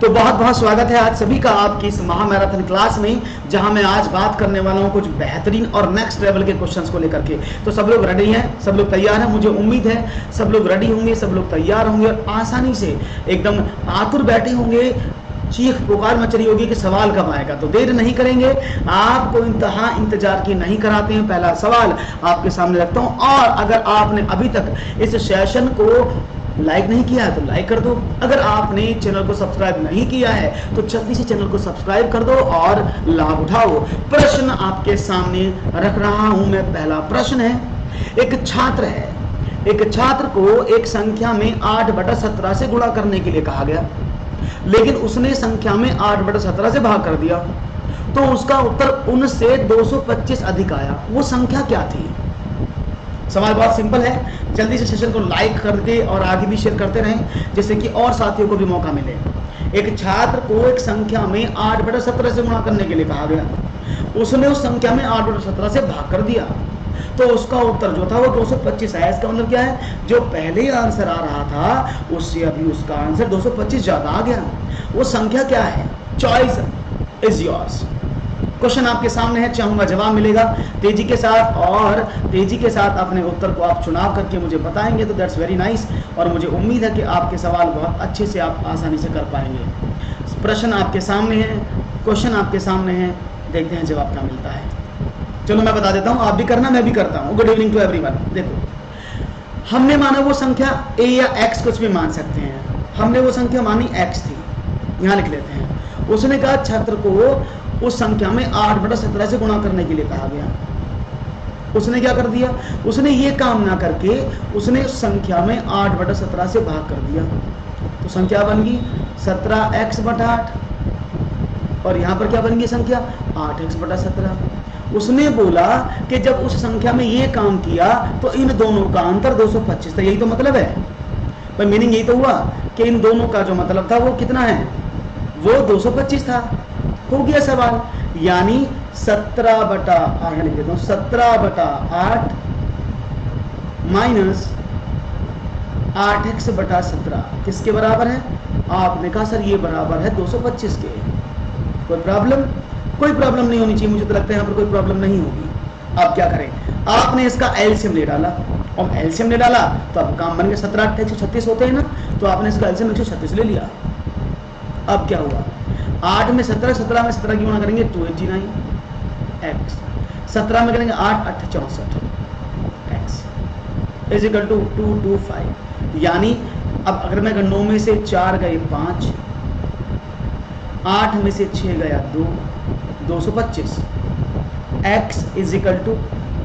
तो बहुत बहुत स्वागत है आज सभी का आपकी इस महामैराथन क्लास में, जहां मैं आज बात करने वाला हूं कुछ बेहतरीन और नेक्स्ट लेवल के क्वेश्चंस को लेकर के। तो सब लोग रेडी हैं, सब लोग तैयार हैं। मुझे उम्मीद है सब लोग रेडी होंगे, सब लोग तैयार होंगे और आसानी से एकदम आतुर बैठे होंगे, चीख पुकार मच रही होगी कि सवाल कब आएगा। तो देर नहीं करेंगे, आपको इंतहा इंतजार की नहीं कराते हैं। पहला सवाल आपके सामने रखता हूं, और अगर आपने अभी तक इस सेशन को लाइक नहीं किया है तो लाइक कर दो। अगर आपने चैनल को सब्सक्राइब नहीं किया है तो जल्दी से चैनल को सब्सक्राइब कर दो और लाभ उठाओ। प्रश्न आपके सामने रख रहा हूं मैं। पहला प्रश्न है, एक छात्र है, एक छात्र को एक संख्या में 8/17 से गुणा करने के लिए कहा गया, लेकिन उसने संख्या में 8/17 से भाग कर दिया, तो उसका उत्तर उनसे 225 अधिक आया। वो संख्या क्या थी? सवाल बहुत सिंपल है। जल्दी से सेशन को लाइक करके और आगे भी शेयर करते रहें, जिससे कि और साथियों को भी मौका मिले। एक छात्र को एक संख्या में 8/17 से गुणा करने के लिए कहा गया, उसने उस संख्या में 8/17 से भाग कर दिया, तो उसका उत्तर जो था वो 225 आया। इसका मतलब क्या है, जो पहले आंसर आ रहा था उससे अभी उसका आंसर 225 ज्यादा आ गया। वो संख्या क्या है? Choice is yours. क्वेश्चन आपके सामने है, चाहूंगा जवाब मिलेगा तेजी के साथ, और तेजी के साथ अपने उत्तर को आप चुनाव करके मुझे बताएंगे तो दैट्स वेरी नाइस। और मुझे उम्मीद है कि आपके सवाल बहुत अच्छे से आप आसानी से कर पाएंगे। प्रश्न आपके सामने है, क्वेश्चन आपके सामने है, देखते हैं जवाब क्या मिलता है। चलो मैं बता देता हूं, आप भी करना, मैं भी करता हूं। Good evening to everyone. देखो, हमने माना वो संख्या ए या एक्स कुछ भी मान सकते हैं। हमने वो संख्या मानी एक्स थी, यहां लिख लेते हैं। उसने कहा छात्र को उस संख्या में 8/17 से गुणा करने के लिए कहा गया। उसने क्या कर दिया? उसने ये काम ना करके उसने उस संख्या में 8/17 से भाग कर दिया, तो संख्या बन गई 17x/8, और यहां पर क्या बन गई संख्या? 8x/17। उसने बोला कि जब उस संख्या में ये काम किया तो इन दोनों का अंतर 225 था। यही तो मतलब है भाई, मीनिंग यही तो हुआ कि इन दोनों का जो मतलब था वो कितना है? वो 225 था। हो गया सवाल, यानी 17/8 लिख देता हूं, 17/8 माइनस 8x/17 किसके बराबर है? आपने कहा सर ये बराबर है 225 के। कोई प्रॉब्लम? कोई प्रॉब्लम नहीं होनी चाहिए, मुझे तो लगता है यहाँ पर कोई प्रॉब्लम नहीं होगी। अब क्या करें, आपने इसका एलसीएम ले डाला, और एलसीएम ले डाला तो अब काम बन गया। 17 8 136 होते हैं ना, तो आपने इसका एलसीएम 136 ले लिया। अब क्या हुआ? 8 में 17, 17 में 17 की गुणा करेंगे 289 x, 17 में करेंगे 8 8 64 x इज इक्वल टू 225। यानी अब अगर मैं 9 में से 4 गए 5, 8 में से 6 गया 2, 225 x is equal to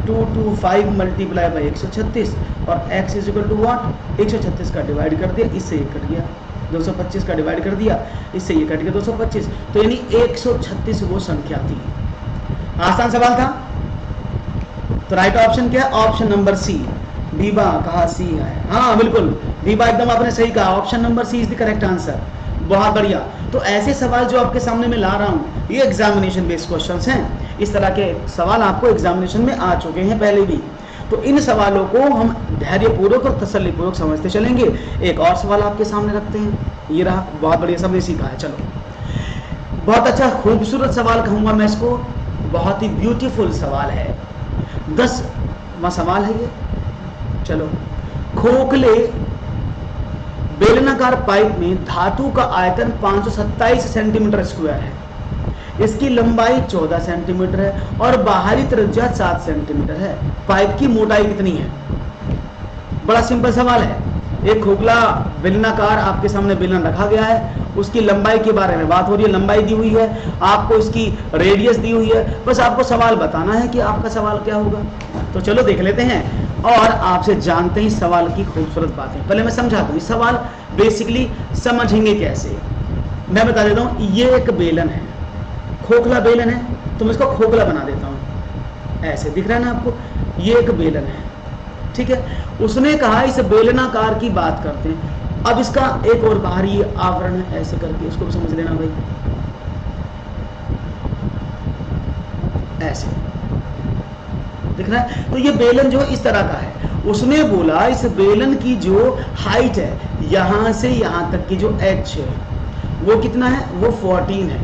225 multiply by 136, और x is equal to what? 136 का डिवाइड कर दिया, इससे ये कट गया। 225 का डिवाइड कर दिया, इससे ये कट गया 225, तो यानी 136 वो संख्या थी। आसान सवाल था। तो राइट ऑप्शन क्या है? Option number C. बीबा कहा सी है, हाँ बिल्कुल बीबा, एकदम आपने सही कहा। Option number C is the correct answer. बहुत बढ़िया। तो ऐसे सवाल जो आपके सामने मैं ला रहा हूं, ये एग्जामिनेशन बेस्ड क्वेश्चंस हैं। इस तरह के सवाल आपको एग्जामिनेशन में आ चुके हैं पहले भी, तो इन सवालों को हम धैर्यपूर्वक और तसल्लीपूर्वक समझते चलेंगे। एक और सवाल आपके सामने रखते हैं, ये रहा। बहुत बढ़िया, सबने सीखा है। चलो, बहुत अच्छा खूबसूरत सवाल कहूंगा मैं इसको, बहुत ही ब्यूटीफुल सवाल है। 10वां सवाल है ये। चलो, खोखले बेलनाकार पाइप में धातु का आयतन 527 सेंटीमीटर स्क्वायर है, इसकी लंबाई 14 सेंटीमीटर है और बाहरी त्रिज्या 7 सेंटीमीटर है। पाइप की मोटाई कितनी है? बड़ा सिंपल सवाल है। एक खोखला बेलनाकार आपके सामने बेलन रखा गया है, उसकी लंबाई के बारे में बात हो रही है। लंबाई दी हुई है, आपको इसकी रेडियस दी हुई है, बस आपको सवाल बताना है कि आपका सवाल क्या होगा। तो चलो देख लेते हैं और आपसे जानते हैं सवाल की खूबसूरत बातें। पहले मैं समझा दूं, सवाल बेसिकली समझेंगे कैसे, मैं बता देता हूं। ये एक बेलन है, खोखला बेलन है, तो मैं इसको खोखला बना देता हूं। ऐसे दिख रहा है ना आपको? ये एक बेलन है, ठीक है। उसने कहा इस बेलनाकार की बात करते हैं। अब इसका एक और बाहरी आवरण है, ऐसे करके उसको भी समझ लेना भाई। ऐसे दिख रहा है? तो ये बेलन जो इस तरह का है, उसने बोला इस बेलन की जो हाइट है, यहां से यहां तक की जो एच है वो कितना है, वो 14 है।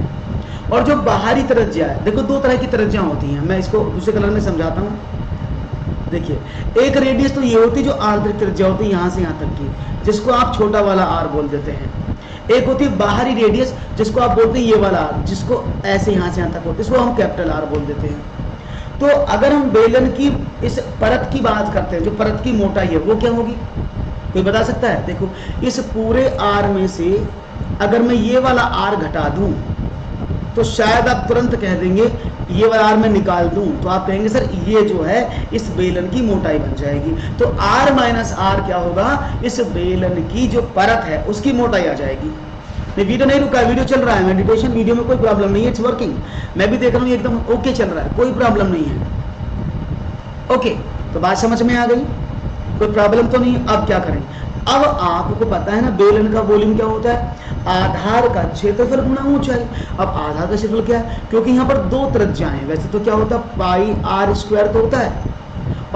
और जो बाहरी त्रिज्या है, देखो दो तरह की त्रिज्या होती हैं, मैं इसको दूसरे कलर में समझाता हूँ। देखिए, एक रेडियस तो ये होती है जो आंतरिक त्रिज्या होती है यहाँ से यहाँ तक की, जिसको आप छोटा वाला आर बोल देते हैं। एक होती है बाहरी रेडियस, जिसको आप बोलते हैं ये वाला आर, जिसको ऐसे यहाँ से यहाँ तक होता है, इसको हम कैपिटल आर बोल देते हैं। तो अगर हम बेलन की इस परत की बात करते हैं, जो परत की मोटाई है वो क्या होगी, कोई बता सकता है? देखो, इस पूरे आर में से अगर मैं ये वाला आर घटा दूं तो शायद आप तुरंत कह देंगे, ये वाला आर मैं निकाल दूं तो आप कहेंगे सर ये जो है इस बेलन की मोटाई बन जाएगी। तो आर माइनस आर क्या होगा, इस बेलन की जो परत है उसकी मोटाई आ जाएगी। वीडियो नहीं रुका है, वीडियो चल रहा है, मेडिटेशन वीडियो में कोई प्रॉब्लम नहीं है, इट्स वर्किंग। मैं भी देख रहा हूँ एकदम ओके चल रहा है, कोई प्रॉब्लम नहीं है। ओके, तो बात समझ में आ गई, कोई प्रॉब्लम तो नहीं। अब क्या करें, अब आपको पता है ना बेलन का वॉल्यूम क्या होता है, आधार का क्षेत्रफल गुणा ऊंचाई। अब आधार का क्षेत्रफल क्या है, क्योंकि यहाँ पर दो त्रिज्याएं, वैसे तो क्या होता है पाई आर स्क्वायर तो होता है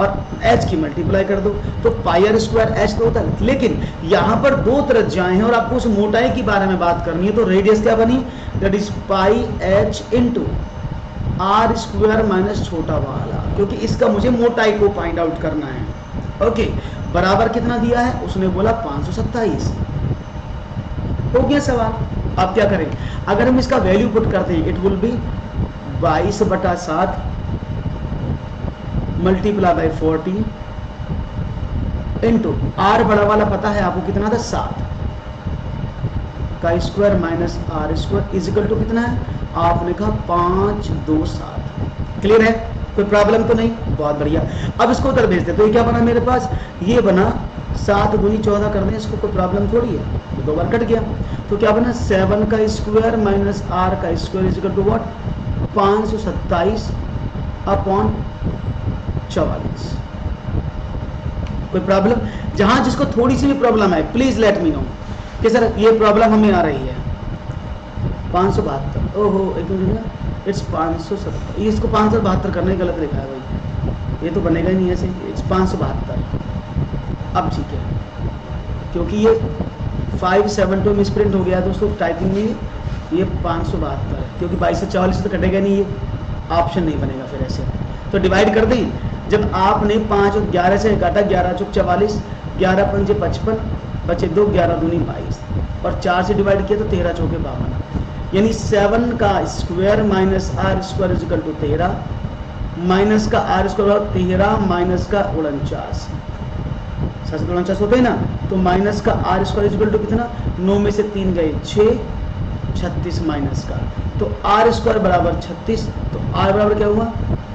और h की मल्टीप्लाई कर दो तो पाई आर स्क्वायर h तो होता है, लेकिन यहाँ पर दो त्रिज्याएं हैं और आपको उस मोटाई के बारे में बात करनी है। तो रेडियस क्या बनी, that is pi h into r square minus छोटा वाला, क्योंकि इसका मुझे मोटाई को फाइंड आउट करना है। ओके, बराबर कितना दिया है, उसने बोला 527। हो गया सवाल। अब क्या करें, अगर हम इसका वैल्यू पुट करते हैं, it will be 22/7 multiply by 40 into r बड़ा वाला पता है आपको कितना था, 7 का square minus r square is equal to कितना है, आपने कहा 527। क्लियर है, कोई प्रॉब्लम तो नहीं, बहुत बढ़िया। अब इसको उधर भेजते, तो ये क्या बना मेरे पास, ये बना 7 गुनी 14 कर दें, इसको कोई प्रॉब्लम थोड़ी है, तो 2 बार कट गया। तो क्या बना 7 का स्क्वायर माइनस आर का square is equal to what, 527 upon 44। कोई प्रॉब्लम, जहां जिसको थोड़ी सी भी प्रॉब्लम है प्लीज लेट मी नो कि सर ये प्रॉब्लम हमें आ रही है। 572, ओहो एक मिनट, इट्स 570, इसको 572 करने गलत लिखा है भाई, ये तो बनेगा ही नहीं ऐसे, इट्स 572। अब ठीक है, क्योंकि ये 572 मिसप्रिंट हो गया दोस्तों टाइपिंग में, ये 572 है, क्योंकि 22 से 44 तो कटेगा नहीं, ये ऑप्शन नहीं बनेगा फिर ऐसे। तो डिवाइड कर दें, जब आपने 5 और 11 से काटा, 11 चौक 44, 11 पंजे 55, बचे 2, 11 दूनी 22 और 4 से डिवाइड किया तो 13 चौके 52, यानी 7 का square minus r square is equal to 13 minus का आर स्क्वायर 13 माइनस का 49, 49 होते हैं ना, तो माइनस का r square is equal to कितना, 9 में से 3 गए 6, 36 माइनस का, तो आर स्क्वायर बराबर 36, तो आर बराबर क्या हुआ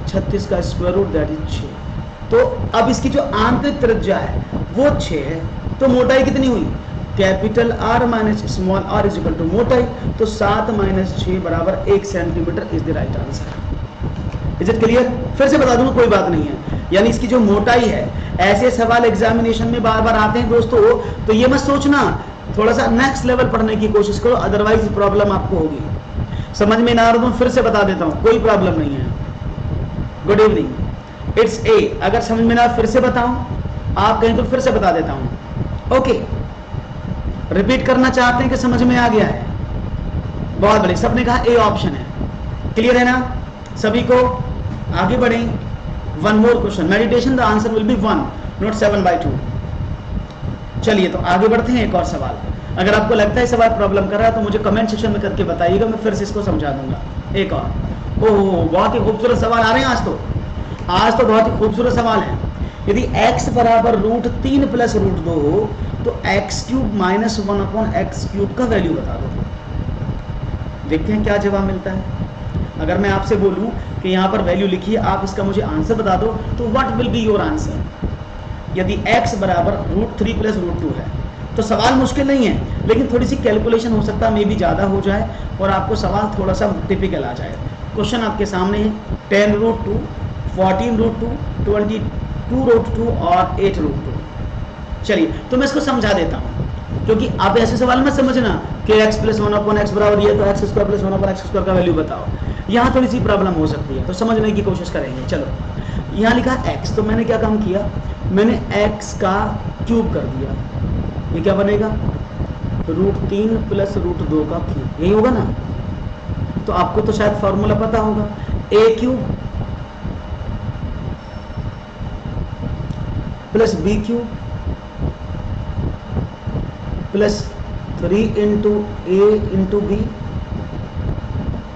36 का स्क्वायर रूट दैट इज 6। तो अब इसकी जो आंतरिक त्रिज्या है वो 6 है, तो मोटाई कितनी हुई, capital r minus small r is equal to मोटाई, तो 7 माइनस 6 बराबर 1 centimetre is the right answer. Is it clear? फिर से बता दूंगा, कोई बात नहीं है, यानी इसकी जो मोटाई है, ऐसे सवाल एग्जामिनेशन में बार बार आते हैं दोस्तों, तो ये मत सोचना, थोड़ा सा नेक्स्ट लेवल पढ़ने की कोशिश करो, अदरवाइज प्रॉब्लम आपको होगी। समझ में ना आ रहा तो फिर से बता देता हूं, कोई प्रॉब्लम नहीं है। गुड इवनिंग, इट्स ए, अगर समझ में ना फिर से बताऊं, आप कहें तो फिर से बता देता हूं। ओके, रिपीट करना चाहते हैं कि समझ में आ गया है? बहुत बढ़िया, सबने कहा ए ऑप्शन है, क्लियर है ना सभी को? आगे बढ़ें, one more question, meditation the answer will be 1 not 7/2। चलिए तो आगे बढ़ते हैं, एक और सवाल। अगर आपको लगता है सवाल प्रॉब्लम कर रहा है तो मुझे कमेंट सेक्शन में करके बताइएगा, मैं फिर से इसको समझा दूंगा। एक और, ओह बहुत ही खूबसूरत सवाल आ रहे हैं आज तो बहुत ही खूबसूरत सवाल है। यदि x बराबर √3 + √2 हो तो x³ - 1 अपॉन x³ का वैल्यू बता दो। देखते हैं क्या जवाब मिलता है। अगर मैं आपसे बोलूं कि यहाँ पर वैल्यू लिखिए, आप इसका मुझे आंसर बता दो, तो what will be your answer? यदि x बराबर √3 + √2 है तो सवाल मुश्किल नहीं है, लेकिन थोड़ी सी कैलकुलेशन हो सकता है, मे भी ज़्यादा हो जाए और आपको सवाल थोड़ा सा टिपिकल आ जाए। क्वेश्चन आपके सामने है, 10√2, 14√2, 22√2 और 8√2। चलिए तो मैं इसको समझा देता हूँ, क्योंकि आप ऐसे सवाल मत समझना कि x + 1 अपॉन x बराबर ये, तो x² + 1 अपॉन x² का वैल्यू बताओ। यहाँ थोड़ी सी प्रॉब्लम हो सकती है, तो समझने की कोशिश करेंगे। चलो, यहाँ लिखा x, तो मैंने क्या काम किया, मैंने x का क्यूब कर दिया, ये क्या बनेगा √3 प्लस √2 का क्यूब, यही होगा ना। तो आपको तो शायद फॉर्मूला पता होगा, a cube plus b cube plus 3 into a into b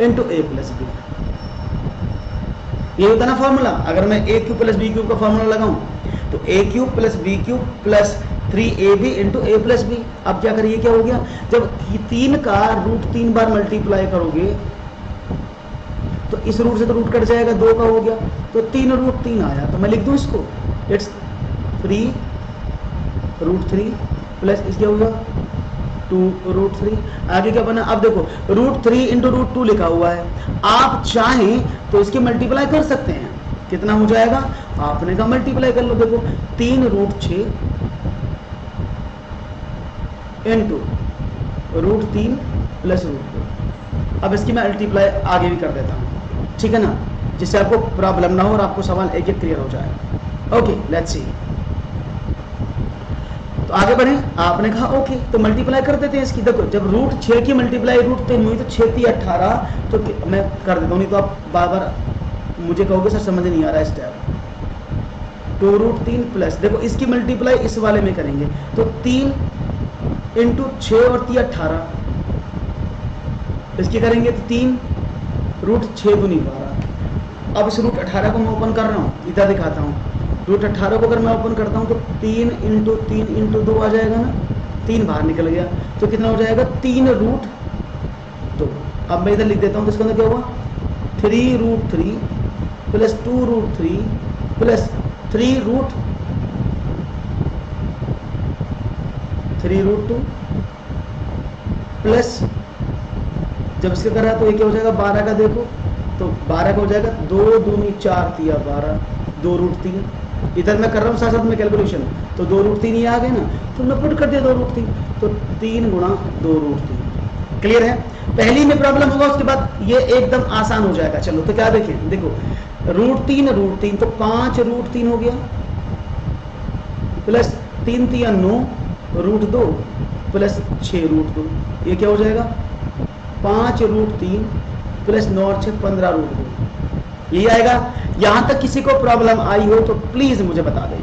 into a plus b, ये होता ना फॉर्मूला। अगर मैं a cube plus b cube का फॉर्मूला लगाऊं तो a cube plus b cube plus 3ab into a plus b। अब क्या करिए, क्या हो गया, जब 3 का √3 बार मल्टीप्लाई करोगे तो इस रूट से तो रूट कट जाएगा, 2 का हो गया, तो 3 √3 आया। तो मैं लिख दूं इसको, इट्स 3 √3 प्लस इसके हो गया 2 √3। आगे क्या बना, अब देखो √3 इंटू √2 लिखा हुआ है, आप चाहें तो इसके मल्टीप्लाई कर सकते हैं। कितना हो जाएगा, आपने कहा मल्टीप्लाई कर लो, देखो 3 √6 इंटू √3 प्लस √2। अब इसकी मैं मल्टीप्लाई आगे भी कर देता हूँ, ठीक है ना, जिससे आपको प्रॉब्लम ना हो और आपको सवाल एक एक क्लियर हो जाए। ओके लेट्स सी, तो आगे बढ़े। आपने कहा ओके, तो मल्टीप्लाई कर देते हैं इसकी। देखो जब √6 की मल्टीप्लाई √3 हुई तो 6 3 18, तो मैं कर देता हूँ, नहीं तो आप बार बार मुझे कहोगे सर समझ नहीं आ रहा है स्टेप। 2 √3 प्लस, देखो इसकी मल्टीप्लाई इस वाले में करेंगे तो 3 इंटू 6 और 3 18, इसकी करेंगे तो 3 √6 दूनी 12। अब इस √18 को मैं ओपन कर रहा हूँ, इधर दिखाता हूँ। √18 को अगर मैं ओपन करता हूँ तो 3 इंटू 3 इंटू 2 आ जाएगा ना, 3 बाहर निकल गया, तो कितना हो जाएगा 3 √2। अब मैं इधर लिख देता हूँ, तो इसके अंदर क्या हुआ 3 √3 प्लस 2 √3 प्लस 3 √2 प्लस, जब इसके करा तो ये क्या हो जाएगा 12 का, देखो तो 12 का हो जाएगा 2 दूनी 4 3 12, 2 √3। इधर मैं कर रहा हूँ साथ साथ में कैलकुलेशन, तो 2 √3 ये आ गए ना, तो मैं पुट कर दिया 2 √3, तो 3 गुणा 2 √3। क्लियर है, पहली में प्रॉब्लम होगा, उसके बाद ये एकदम आसान हो जाएगा। चलो तो क्या देखें, देखो √3 तो 5 √3 हो गया प्लस 3 3 9 √2 प्लस 6 √2, ये क्या हो जाएगा 5 √3 प्लस 9 और 6 15 √2, यही आएगा। यहां तक किसी को प्रॉब्लम आई हो तो प्लीज मुझे बता दें,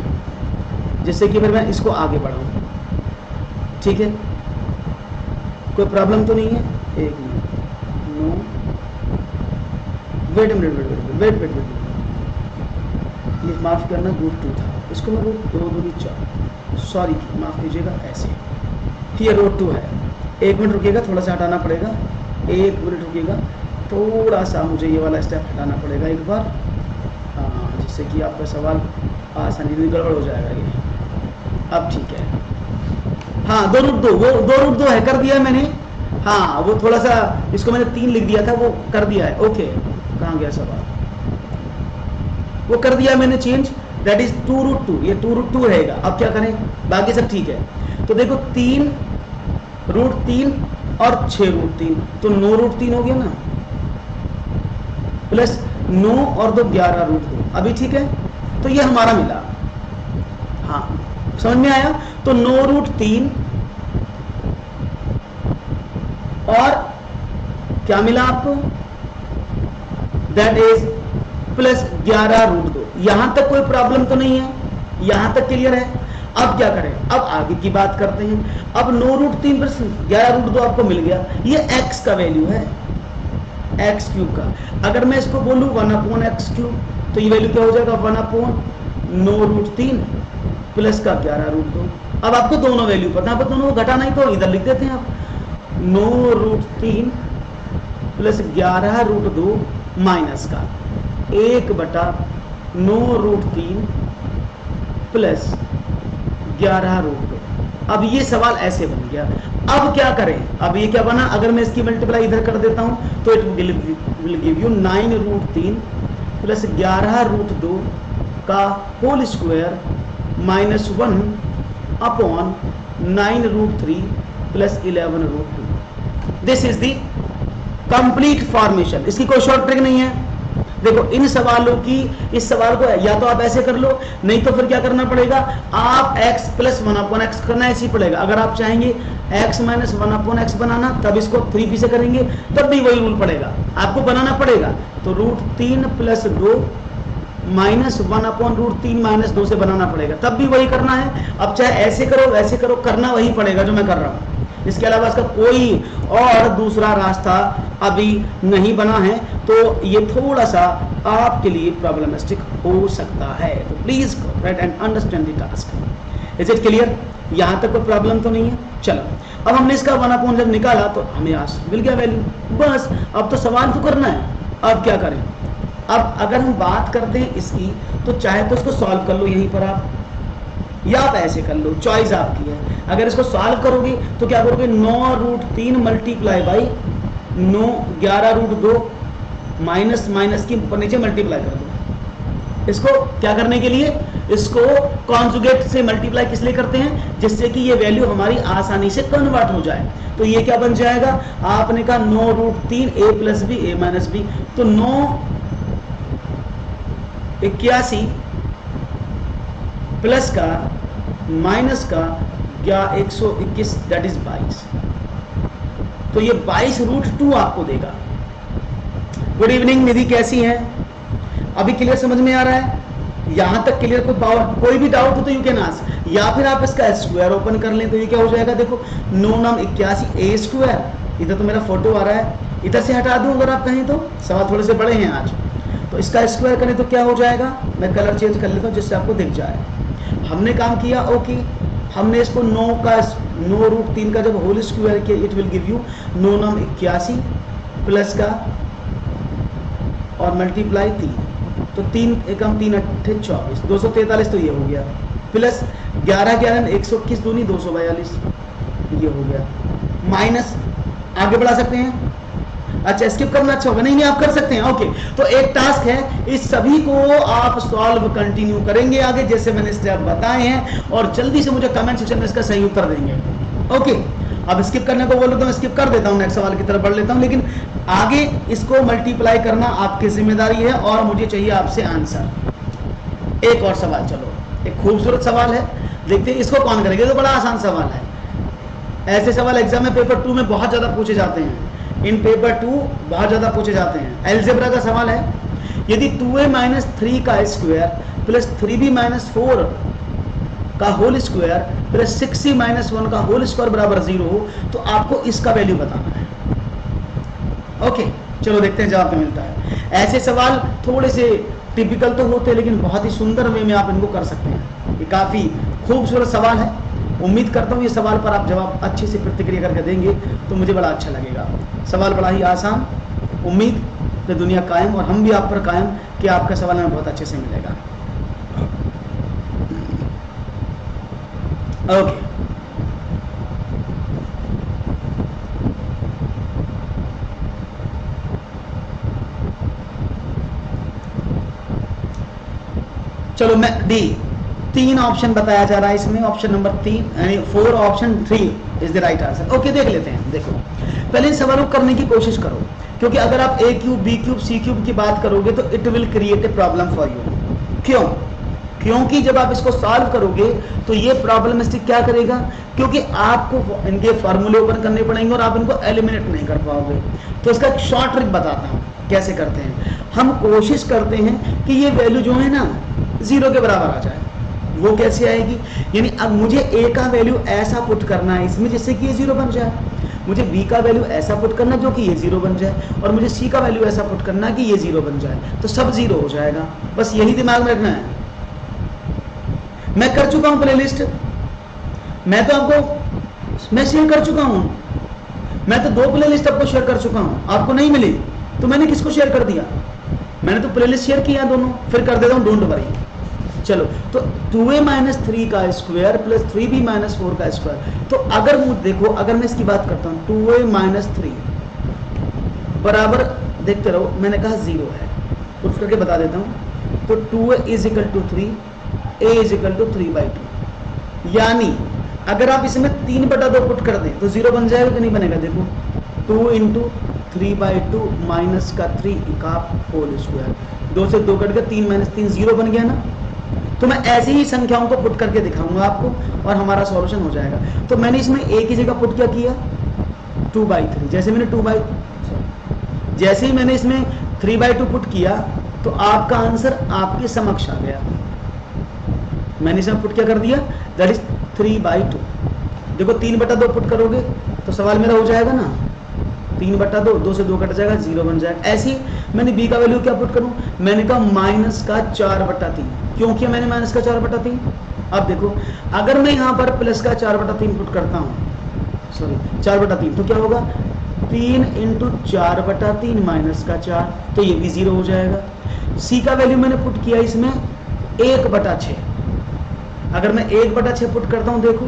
जिससे कि फिर मैं इसको आगे बढ़ाऊं, ठीक है। कोई प्रॉब्लम तो नहीं है, एक मिनट, नो वेट, ये माफ करना √2 था, इसको मैं √2 दूनी 4, सॉरी माफ कीजिएगा, ऐसे ये √2 है। 1 मिनट रुकिएगा, थोड़ा सा हटाना पड़ेगा, 1 मिनट रुकिएगा, थोड़ा सा मुझे ये वाला स्टेप हटाना पड़ेगा एक बार, हाँ, जिससे कि आपका सवाल आसानी से गड़बड़ हो जाएगा ये। अब ठीक है, हाँ 2 √2, वो 2 √2 है, कर दिया है मैंने, हाँ वो थोड़ा सा इसको मैंने 3 लिख दिया था, वो कर दिया है। ओके कहाँ गया सवाल, वो कर दिया मैंने चेंज, दैट इज 2 √2, ये 2 √2 रहेगा। अब क्या करें, बाकी सब ठीक है। तो देखो 3 √3 और 6 √3, तो 9 √3 हो गया ना, प्लस 9 और 2 11 √2, अभी ठीक है। तो ये हमारा मिला, हाँ समझ में आया। तो 9 √3 और क्या मिला आपको, दैट इज प्लस 11 √2। यहां तक कोई प्रॉब्लम तो नहीं है, यहां तक क्लियर है। अब क्या करें, अब आगे की बात करते हैं। अब 9 √3 प्लस 11 √2 आपको मिल गया, ये x का वैल्यू है, x क्यूब का। अगर मैं इसको बोलूं 1/x क्यूब, तो ये वैल्यू क्या हो जाएगा 1/9 √3 प्लस का 11 √2। अब आपको दोनों वैल्यू पता है, आप दोनों को घटाना ही तो इधर लिख देते हैं आप, 9 √3 प्लस 11 √2 माइनस का 1/9 √3 प्लस 11 √2। अब ये सवाल ऐसे बन गया। अब क्या करें, अब ये क्या बना, अगर मैं इसकी मल्टीप्लाई इधर कर देता हूं तो it will give you 9 √3 plus 11 √2 का whole square minus 1/9 √3 plus 11 √2। This is the complete formation. इसकी कोई शॉर्ट ट्रिक नहीं है, देखो इन सवालों की, इस सवाल को या तो आप ऐसे कर लो, नहीं तो फिर क्या करना पड़ेगा, आप x प्लस 1/x करना ऐसे ही पड़ेगा। अगर आप चाहेंगे x माइनस 1/x बनाना, तब इसको 3p से करेंगे, तब भी वही रूल पड़ेगा, आपको बनाना पड़ेगा। तो √3 प्लस 2 माइनस 1/√3 माइनस 2 से बनाना पड़ेगा, तब भी वही करना है। अब चाहे ऐसे करो वैसे करो, करना वही पड़ेगा जो मैं कर रहा हूं। इसके अलावा इसका कोई और दूसरा रास्ता अभी नहीं बना है, तो ये थोड़ा सा आपके लिए प्रॉब्लमेटिक हो सकता है। तो please right and understand the task. Is it clear? यहां तक कोई प्रॉब्लम तो नहीं है? चलो, अब हमने इसका 1/, जब निकाला तो हमें आज मिल गया वैल्यू, बस अब तो सवाल तो करना है। अब क्या करें? अब अगर हम बात करते हैं इसकी, तो चाहे तो इसको सॉल्व कर लो यहीं पर आप, या आप ऐसे कर लो, चॉइस आपकी है। अगर इसको सॉल्व करोगे तो क्या करोगे, 9√3 मल्टीप्लाई बाई 9 11√2 माइनस माइनस की ऊपर नीचे मल्टीप्लाई कर दो। इसको क्या करने के लिए, इसको कॉन्जुगेट से मल्टीप्लाई किस लिए करते हैं, जिससे कि ये वैल्यू हमारी आसानी से कन्वर्ट हो जाए। तो ये क्या बन जाएगा, आपने कहा 9√3 a plus b a minus b, तो 981 प्लस का माइनस का क्या 121 दैट इज 22, तो ये 22√2 आपको देगा। गुड इवनिंग निधि, कैसी हैं? अभी क्लियर समझ में आ रहा है? यहां तक क्लियर? कोई भी डाउट हो तो यू कैन आस्क, या फिर आप इसका स्क्वायर ओपन कर लें तो ये क्या हो जाएगा, देखो 9×81 a स्क्वायर, इधर तो मेरा फोटो आ रहा है, इधर से हटा दूं अगर आप कहें तो, सवाल थोड़े से बड़े हैं आज, तो इसका स्क्वायर करें तो क्या हो जाएगा, मैं कलर चेंज कर लेता हूं जिससे आपको दिख जाए। हमने काम किया ओके, हमने इसको 9√3 का जब होल स्क्वायर किया, it will give you 9×81 plus का और मल्टीप्लाई 3, तो 3 एकम 3 अट्ठे 24, 243, तो ये हो गया, प्लस 11 121 दूनी 242, ये हो गया, माइनस आगे बढ़ा सकते हैं। अच्छा स्किप करना अच्छा होगा, नहीं आप कर सकते हैं ओके। तो एक टास्क है, इस सभी को आप सॉल्व कंटिन्यू करेंगे आगे जैसे मैंने स्टेप बताए हैं, और जल्दी से मुझे कमेंट सेक्शन में इसका सही उत्तर देंगे ओके। अब स्किप करने को बोलो तो मैं स्किप कर देता हूं, नेक्स्ट सवाल की तरफ बढ़ लेता हूं, लेकिन आगे इसको मल्टीप्लाई करना आपकी जिम्मेदारी है और मुझे चाहिए आपसे आंसर। एक और सवाल, चलो एक खूबसूरत सवाल है, देखते हैं इसको कौन करेगा। तो बड़ा आसान सवाल है, ऐसे सवाल एग्जाम में पेपर 2 में बहुत ज्यादा पूछे जाते हैं, इन पेपर 2 बहुत ज्यादा पूछे जाते हैं। अलजेब्रा का सवाल है, यदि 2a माइनस 3 का स्क्वायर प्लस 3b माइनस 4 का whole square plus 6c minus 1 का होल स्क्वायर बराबर 0 हो, तो आपको इसका वैल्यू बताना है ओके। चलो देखते हैं जवाब मिलता है। ऐसे सवाल थोड़े से टिपिकल तो होते हैं, लेकिन बहुत ही सुंदर वे में आप इनको कर सकते हैं। ये काफी खूबसूरत सवाल है, उम्मीद करता हूँ ये सवाल पर आप जवाब अच्छे से प्रतिक्रिया करके देंगे तो मुझे बड़ा अच्छा लगेगा। सवाल बड़ा ही आसान, उम्मीद कि दुनिया कायम और हम भी आप पर कायम कि आपका सवाल हमें बहुत अच्छे से मिलेगा ओके। चलो मैं डी, 3 ऑप्शन बताया जा रहा है इसमें, ऑप्शन नंबर 3 यानी 4 option 3 is the right answer okay. देख लेते हैं, देखो पहले इन सवालों को करने की कोशिश करो, क्योंकि अगर आप a cube b cube c cube की बात करोगे तो it will create a problem for you. क्यों? क्योंकि जब आप इसको सॉल्व करोगे तो ये प्रॉब्लमिस्टिक क्या करेगा, क्योंकि आपको इनके फॉर्मूले ओपन करने पड़ेंगे और आप इनको एलिमिनेट नहीं कर पाओगे। तो इसका एक शॉर्ट ट्रिक बताता हूँ कैसे करते हैं। हम कोशिश करते हैं कि ये वैल्यू जो है ना 0 के बराबर आ जाए। वो कैसे आएगी, यानी अब मुझे a का वैल्यू ऐसा पुट करना है इसमें जिससे कि ये 0 बन जाए, मुझे b का वैल्यू ऐसा पुट करना जो कि ये 0 बन जाए, और मुझे c का वैल्यू ऐसा पुट करना कि ये 0 बन जाए, तो सब 0 हो जाएगा। बस यही दिमाग में रखना है। मैं कर चुका हूं प्लेलिस्ट, मैं तो आपको मैं शेयर कर चुका हूं, मैं तो 2 प्लेलिस्ट आपको शेयर कर चुका हूं, आपको नहीं मिली तो मैंने किसको शेयर कर दिया, मैंने तो प्लेलिस्ट शेयर किया दोनों, फिर कर देता हूं डोंट वरी। चलो तो 2a माइनस 3 का स्क्वायर प्लस 3b माइनस 4 का स्क्वायर, तो अगर देखो अगर मैं इसकी बात करता हूं 2a माइनस 3 बराबर, देखते रहो मैंने कहा 0 है, पुट करके बता देता हूं। तो 2a is equal to 3, a is equal to 3/2, यानी अगर आप इसमें 3/2 पुट कर दें तो 0 बन जाएगा कि नहीं बनेगा। देखो 2 इंटू 3/2 माइनस का 3 का होल स्क्वायर। 2 से 2 कट गया, 3 माइनस 3 0 बन गया ना। तो मैं ऐसी ही संख्याओं को पुट करके दिखाऊंगा आपको और हमारा सॉल्यूशन हो जाएगा। तो मैंने इसमें एक ही जगह पुट क्या किया 2/3। जैसे मैंने इसमें 3/2 पुट किया तो आपका आंसर आपके समक्ष आ गया। मैंने इसमें पुट क्या कर दिया, दैट इज 3/2। देखो 3/2 पुट करोगे तो सवाल मेरा हो जाएगा ना 3/2, 2 से 2 कट जाएगा, 0 बन जाएगा। ऐसे ही मैंने b का वैल्यू क्या पुट करूं, मैंने कहा माइनस का 4/3। क्यों किया मैंने माइनस का 4/3? अब देखो अगर मैं यहां पर प्लस का 4/3 पुट करता हूं, सॉरी 4/3, तो क्या होगा 3 × 4/3 माइनस का 4, तो ये भी 0 हो जाएगा। c का वैल्यू मैंने पुट किया इसमें 1/6। अगर मैं 1/6 पुट करता हूं, देखो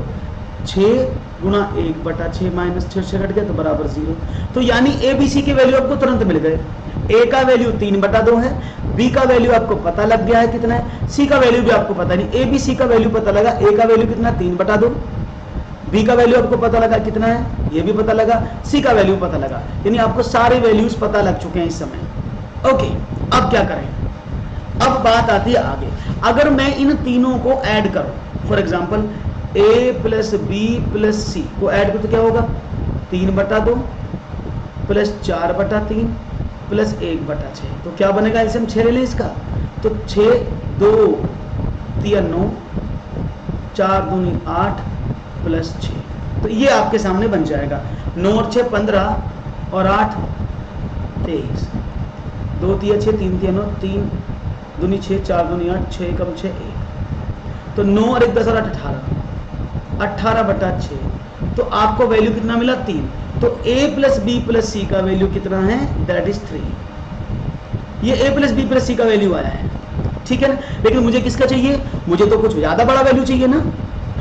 6 गुना 1/6 माइनस 6 कट गया तो बराबर 0। तो यानी ए बी सी के वैल्यू आपको तुरंत मिल गए। ए का वैल्यू 3/2 है, बी का वैल्यू आपको पता लग गया है कितना है, सी का वैल्यू भी आपको पता नहीं। ए बी सी का वैल्यू पता लगा, ए का वैल्यू कितना 3/2, बी का वैल्यू आपको पता लगा कितना है, ये भी पता लगा, सी का वैल्यू पता लगा। यानी आपको सारे वैल्यूज पता लग चुके हैं इस समय। ओके, अब क्या करें, अब बात आती है आगे। अगर मैं इन तीनों को ऐड करूं, for example a plus b plus c को ऐड करो तो क्या होगा 3/2 प्लस 4/3 प्लस 1/6, तो क्या बनेगा, इसे हम 6 ले लें इसका, तो 6 2 3 9 4 2 8 प्लस 6, तो ये आपके सामने बन जाएगा। 9 और 6 15 और 8 23, 2 3 6 3 3 9 3 2 6 4 2 8 6 कम 6 1, तो 9 और 1 10 और 8 18/6, तो आपको वैल्यू कितना मिला 3। तो a प्लस बी प्लस सी का वैल्यू कितना है, दैट इज 3। ये a प्लस बी प्लस सी का वैल्यू आया है, ठीक है ना। लेकिन मुझे किसका चाहिए, मुझे तो कुछ ज्यादा बड़ा वैल्यू चाहिए ना।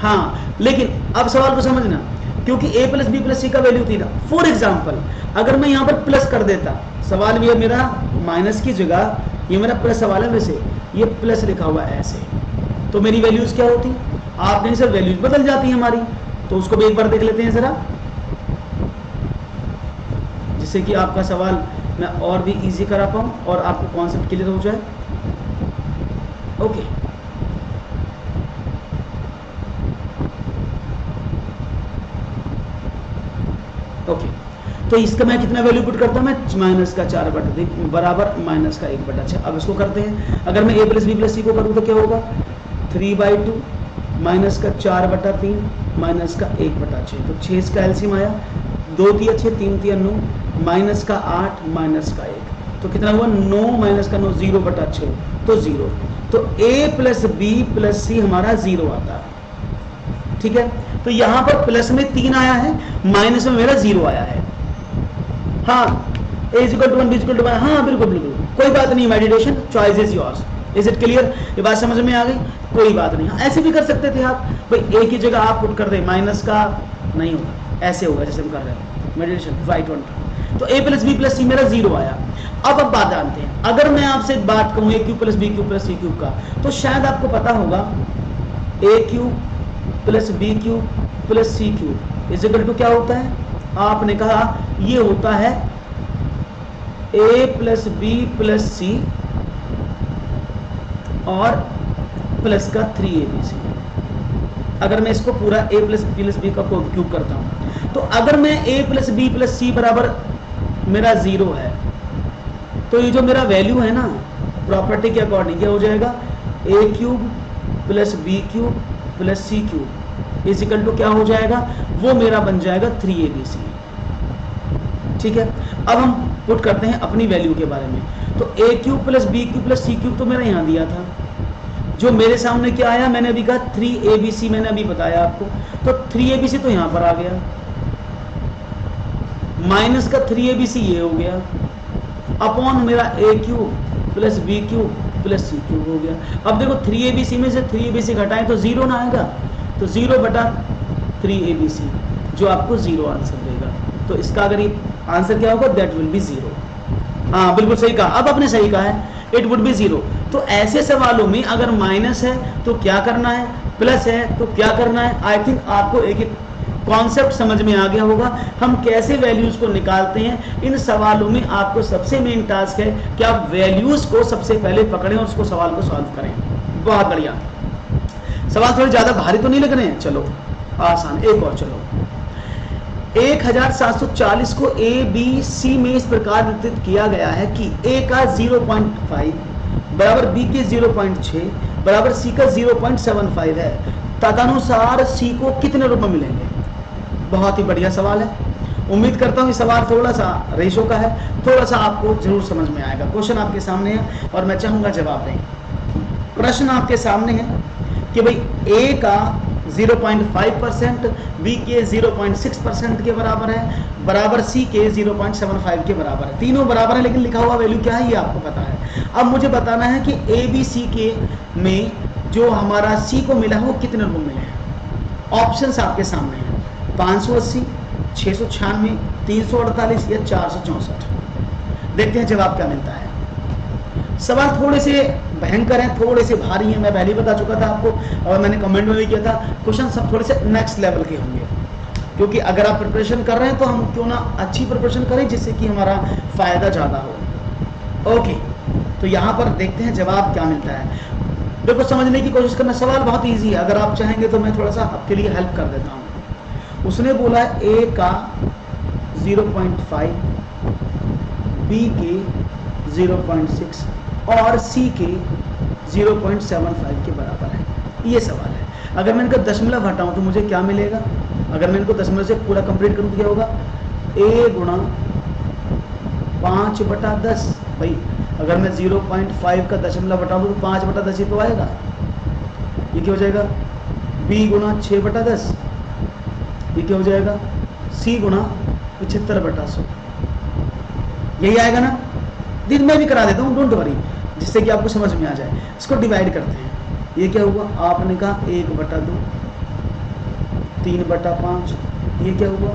हाँ, लेकिन अब सवाल को समझना, क्योंकि a प्लस बी प्लस सी का वैल्यू 3 था। फॉर एग्जाम्पल अगर मैं यहाँ पर प्लस कर देता, सवाल भी है मेरा माइनस की जगह, ये मेरा प्लस सवाल है, वैसे ये प्लस लिखा हुआ है ऐसे, तो मेरी वैल्यूज क्या होती, आप नहीं सर वैल्यूज बदल जाती है हमारी। तो उसको भी एक बार देख लेते हैं जरा, जिससे कि आपका सवाल मैं और भी इजी करा पाऊं और आपको कॉन्सेप्ट क्लियर हो जाए। ओके, तो इसका मैं कितना वैल्यू पुट करता हूं, मैं माइनस का 4/3 बराबर माइनस का 1/6। अब इसको करते हैं, अगर मैं a plus b plus c को करूं तो क्या होगा 3/2 माइनस का 4/3 माइनस का 1/6, तो 6 इसका एलसीएम आया, 2 3 6 3 3 9 माइनस का 8 माइनस का 1, तो कितना हुआ 9 माइनस का 9 0/6, तो 0। तो a प्लस बी प्लस सी हमारा 0 आता है, ठीक है। तो यहां पर प्लस में 3 आया है, माइनस में मेरा 0 आया है। हाँ, a = 1 b = 1, हाँ बिल्कुल बिल्कुल, कोई बात नहीं, meditation choice is yours. Is it clear, ये बात समझ में आ गई, कोई बात नहीं। ऐसे भी कर सकते थे आप, भाई एक ही जगह आप पुट कर दे, माइनस का नहीं होगा, ऐसे होगा जैसे हम कर रहे हैं मेडिटेशन राइट वन। तो a प्लस बी प्लस सी मेरा 0 आया। अब बात जानते हैं, अगर मैं आपसे एक बात कहूँ a³ plus b³ plus c³ का, तो शायद आपको पता होगा a³ plus b³ plus c³ is equal to क्या होता है, आपने कहा ये होता है a plus b plus c और प्लस का 3abc। अगर मैं इसको पूरा a प्लस बी का क्यूब करता हूं, तो अगर मैं a plus b plus c बराबर मेरा 0 है, तो ये जो मेरा वैल्यू है ना, प्रॉपर्टी के अकॉर्डिंग क्या हो जाएगा, a³ plus b³ plus c³ is equal to क्या हो जाएगा, वो मेरा बन जाएगा 3abc, ठीक है। अब हम पुट करते हैं अपनी वैल्यू के बारे में। तो a³ plus b³ plus c³ तो मेरा यहां दिया था, जो मेरे सामने क्या आया, मैंने अभी कहा 3abc, मैंने अभी बताया आपको, तो 3abc तो यहां पर आ गया, माइनस का 3abc ये हो गया, अपॉन मेरा a³ plus b³ plus c³ हो गया। अब देखो 3abc में से 3abc घटाएं तो 0 ना आएगा, तो 0/3abc जो आपको 0 आंसर देगा। तो इसका अगर आंसर क्या होगा, दैट विल बी 0। हाँ बिल्कुल सही कहा, अब आपने सही कहा है, इट वुड बी 0। तो ऐसे सवालों में अगर माइनस है तो क्या करना है, प्लस है तो क्या करना है, आई थिंक आपको एक एक कॉन्सेप्ट समझ में आ गया होगा हम कैसे वैल्यूज को निकालते हैं। इन सवालों में आपको सबसे मेन टास्क है कि आप वैल्यूज को सबसे पहले पकड़ें और उसको सवाल को सॉल्व करें। बहुत बढ़िया। सवाल थोड़े ज्यादा भारी तो नहीं लग रहे हैं, चलो आसान। एक और चलो, 1740 को ए बी सी में इस प्रकार वितरित किया गया है कि ए का 0.5 बराबर बी के 0.6 बराबर सी का 0.75 है। तदनुसार सी को कितने रुपए मिलेंगे? बहुत ही बढ़िया सवाल है। उम्मीद करता हूँ ये सवाल थोड़ा सा रेशो का है, थोड़ा सा आपको जरूर समझ में आएगा। क्वेश्चन आपके सामने है और मैं चाहूंगा जवाब दें। प्रश्न आपके सामने है कि भाई ए का 0.5% बी के 0.6% के बराबर है बराबर सी के 0.75 के बराबर है। तीनों बराबर है लेकिन लिखा हुआ वैल्यू क्या है ये आपको पता है। अब मुझे बताना है कि ए बी सी के में जो हमारा सी को मिला है वो कितने रुपए मिले हैं। ऑप्शंस आपके सामने हैं, 580, 696, 348 या 464। देखते हैं जवाब क्या मिलता है। सवाल थोड़े से भयंकर हैं, थोड़े से भारी हैं, मैं पहले ही बता चुका था आपको और मैंने कमेंट में भी किया था। क्वेश्चन सब थोड़े से नेक्स्ट लेवल के होंगे, क्योंकि अगर आप प्रिपरेशन कर रहे हैं तो हम क्यों ना अच्छी प्रिपरेशन करें जिससे कि हमारा फायदा ज्यादा हो। ओके, तो यहाँ पर देखते हैं जवाब क्या मिलता है। देखो समझने की कोशिश करना, सवाल बहुत इजी है। अगर आप चाहेंगे तो मैं थोड़ा सा आपके लिए हेल्प कर देता हूँ। उसने बोला ए का 0.5 बी के 0.6 और सी के 0.75 के बराबर है। ये सवाल है। अगर मैं इनका दशमलव हटाऊं तो मुझे क्या मिलेगा? अगर मैं इनको दशमलव से पूरा कंप्लीट करूं तो क्या होगा? a गुणा 5/10। भाई अगर मैं 0.5 का दशमलव हटाऊं तो 5/10 ही तो आएगा। ये क्या हो जाएगा? b गुणा 6/10। ये क्या हो जाएगा? c गुणा 75/100। यही आएगा ना? दिन में भी करा देता हूँ, डोंट वरी, जिससे कि आपको समझ में आ जाए। इसको डिवाइड करते हैं। ये क्या हुआ? आपने कहा 1/2, 3/5। ये क्या हुआ?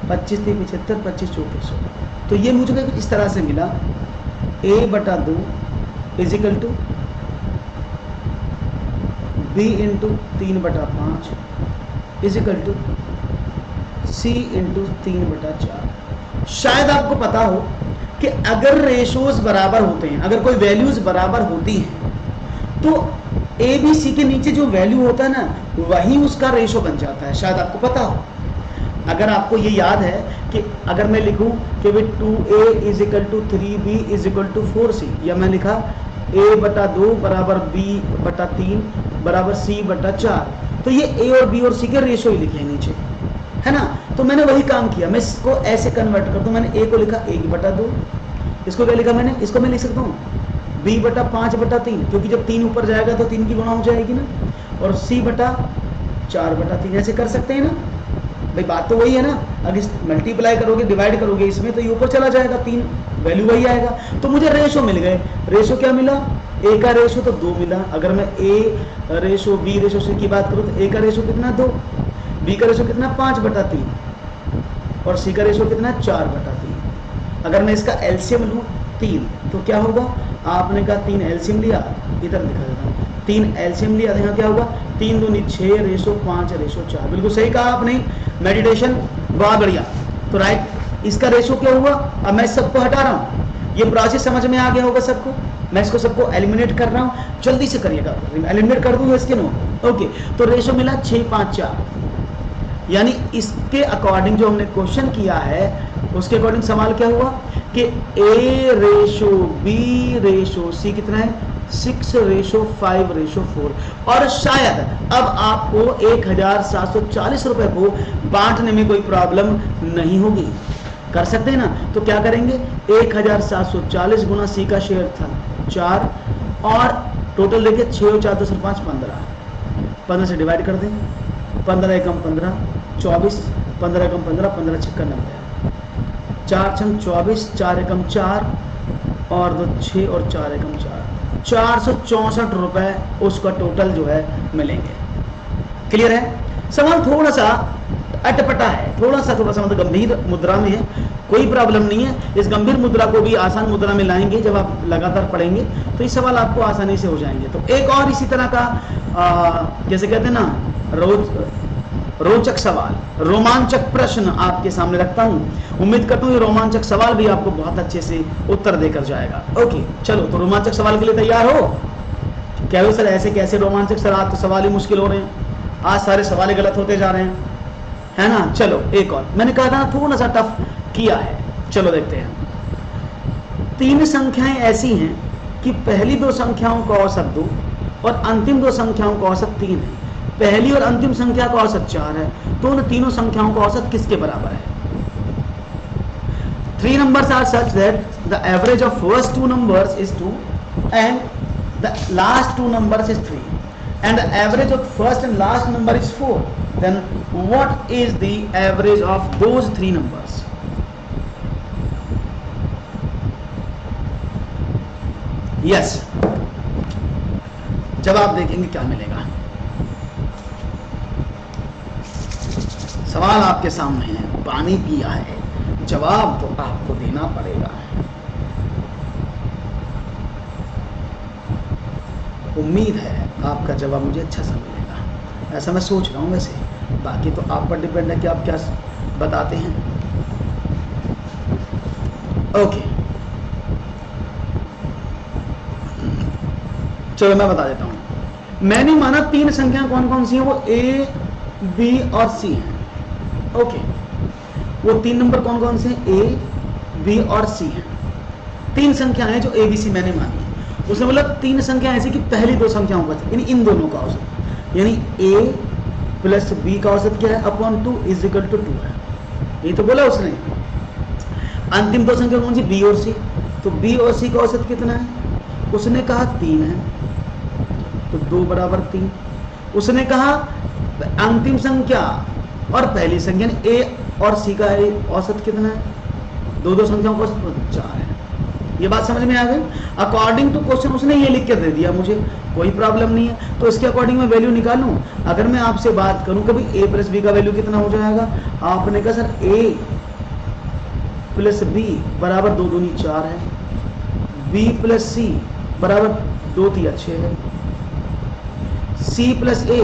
25 3 75, 25 3400। तो ये मुझे कुछ इस तरह से मिला, a/2 is equal to b into 3/5 is equal to c into 3/4। शायद आपको पता हो कि अगर रेशोज बराबर होते हैं, अगर कोई वैल्यूज बराबर होती हैं तो ए बी सी के नीचे जो वैल्यू होता है ना वही उसका रेशो बन जाता है। शायद आपको पता हो। अगर आपको ये याद है कि अगर मैं लिखूं कि भाई 2a is equal to 3b is equal to 4c, या मैं लिखा a/2 बराबर b/3 बराबर c/4, तो ये a और b और c के रेशो ही लिखे हैं नीचे, है ना। तो मैंने वही काम किया, मैं इसको ऐसे कन्वर्ट कर दूं। मैंने a को लिखा 1/2, इसको क्या लिखा मैंने? इसको मैं लिख सकता हूँ b/5/3, क्योंकि जब 3 ऊपर जाएगा तो 3 की गुणा हो जाएगी ना, और c/4/3 ऐसे कर सकते हैं ना। भाई बात तो वही है ना। अगर मल्टीप्लाई करोगे, डिवाइड करोगे इसमें, तो ये ऊपर चला जाएगा, 3 वैल्यू वही आएगा। तो मुझे रेशो मिल गए। रेशो क्या मिला? a का रेशो तो 2 मिला। अगर मैं a ratio b ratio c की बात करूँ तो a का रेशो कितना? 2, b का रेशो कितना? 5/3 और c का रेशो कितना? 4/3। अगर मैं इसका एलसीएम लूँ 3 तो क्या होगा? आपने कहा 3 एलसीएम लिया, इधर दिखा देता हूँ, 3 एलसीएम लिया, यहाँ क्या होगा? 3 दूनी 6 रेशो 5 रेशो 4। बिल्कुल सही कहा आपने, मेडिटेशन, बहुत बढ़िया। तो राइट, इसका रेशो क्या हुआ? अब मैं सबको हटा रहा हूँ। ये प्रोसेस समझ में आ गया होगा सबको। मैं इसको सबको एलिमिनेट कर रहा हूँ, जल्दी से करिएगा। एलिमिनेट कर दूंगा इसके नो। ओके, तो रेशो मिला 6 5 4। यानी इसके अकॉर्डिंग जो हमने क्वेश्चन किया है उसके अकॉर्डिंग सवाल क्या हुआ कि a ratio b ratio c कितना है? 6:5:4। और शायद अब आपको 1740 रुपए को बांटने में कोई प्रॉब्लम नहीं होगी। कर सकते हैं ना? तो क्या करेंगे? 1740 गुना c का शेयर था 4, और टोटल देखिए 6 और 4 तो 5 15 से डिवाइड कर दें। 15 एकम 15 24, 15 एकम 15, 15 छक्का 90, 4 छंग 24, 4 एकम 4 और 2 6 और 4 एकम 4, 464 रुपए उसका टोटल जो है मिलेंगे। क्लियर है? सवाल थोड़ा सा अटपटा है, थोड़ा सा मतलब गंभीर मुद्रा में है। कोई प्रॉब्लम नहीं है। इस गंभीर मुद्रा को भी आसान मुद्रा में लाएंगे जब आप लगातार पढ़ेंगे तो ये सवाल आपको आसानी से हो जाएंगे। तो एक और इसी तरह का जैसे कहते हैं ना, रोज रोचक सवाल, रोमांचक प्रश्न आपके सामने रखता हूं। उम्मीद करता हूं ये रोमांचक सवाल भी आपको बहुत अच्छे से उत्तर देकर जाएगा। ओके चलो, तो रोमांचक सवाल के लिए तैयार हो? कह रहे हो सर ऐसे कैसे रोमांचक सर, आज तो सवाल ही मुश्किल हो रहे हैं, आज सारे सवाल गलत होते जा रहे हैं, है ना। चलो एक और, मैंने कहा था थोड़ा सा टफ किया है, चलो देखते हैं। 3 संख्याएं ऐसी हैं कि पहली 2 संख्याओं का औसत 2 और अंतिम 2 संख्याओं का औसत 3 है। पहली और अंतिम संख्या का औसत 4 है, तो उन तीनों संख्याओं का औसत किसके बराबर है? 3 numbers are such that the average of first 2 numbers is 2 and the last 2 numbers is 3 and the average of first and last number is 4. Then what is the average of those 3 numbers? Yes, जवाब देखेंगे क्या मिलेगा। सवाल आपके सामने है, पानी पिया है, जवाब तो आपको देना पड़ेगा। उम्मीद है आपका जवाब मुझे अच्छा सा मिलेगा, ऐसा मैं सोच रहा हूं। वैसे बाकी तो आप पर डिपेंड है कि आप क्या बताते हैं। ओके चलो मैं बता देता हूं। मैंने माना 3 संख्या कौन कौन सी है, वो ए, बी और सी है। ओके, वो 3 नंबर कौन कौन से हैं? ए, बी और सी है। 3 संख्याएं हैं जो ए बी सी मैंने मानी है। उसने मतलब 3 संख्या ऐसी कि पहली 2 संख्याओं का यानी इन दोनों का औसत, यानी ए प्लस बी का औसत क्या है अपॉन 2 इज इक्वल टू 2 है। ये तो बोला उसने। अंतिम 2 संख्या कौन सी? बी और सी। तो बी और सी का औसत कितना है? उसने कहा 3 है, तो 2 बराबर 3। उसने कहा अंतिम संख्या और पहली संख्या ए और सी का औसत कितना है? 2 संख्याओं का औसत 4 है। ये बात समझ में आ गई? अकॉर्डिंग टू क्वेश्चन उसने ये लिख के दे दिया मुझे, कोई प्रॉब्लम नहीं है। तो इसके अकॉर्डिंग मैं वैल्यू निकालूं। अगर मैं आपसे बात करूं कभी ए प्लस बी का वैल्यू कितना हो जाएगा, आपने कहा सर ए प्लस बी बराबर 2 दूनी 4 है, बी प्लस सी बराबर 2 तिया 6 है, सी प्लस ए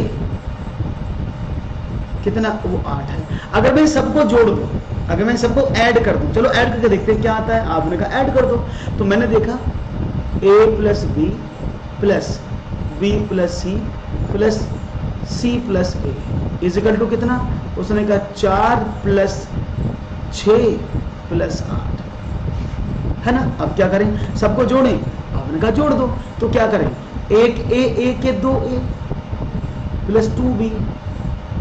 कितना, वो 8 है। अगर मैं सबको जोड़ दूं, अगर मैं सबको ऐड कर दूं, चलो ऐड करके देखते हैं क्या आता है। आपने कहा ऐड कर दो, तो मैंने देखा a plus b plus b plus c plus c plus a is equal to कितना? उसने कहा 4 प्लस 6 प्लस 8, है ना। अब क्या करें, सबको जोड़ें। आपने कहा जोड़ दो, तो क्या करें, एक ए के 2 a plus 2b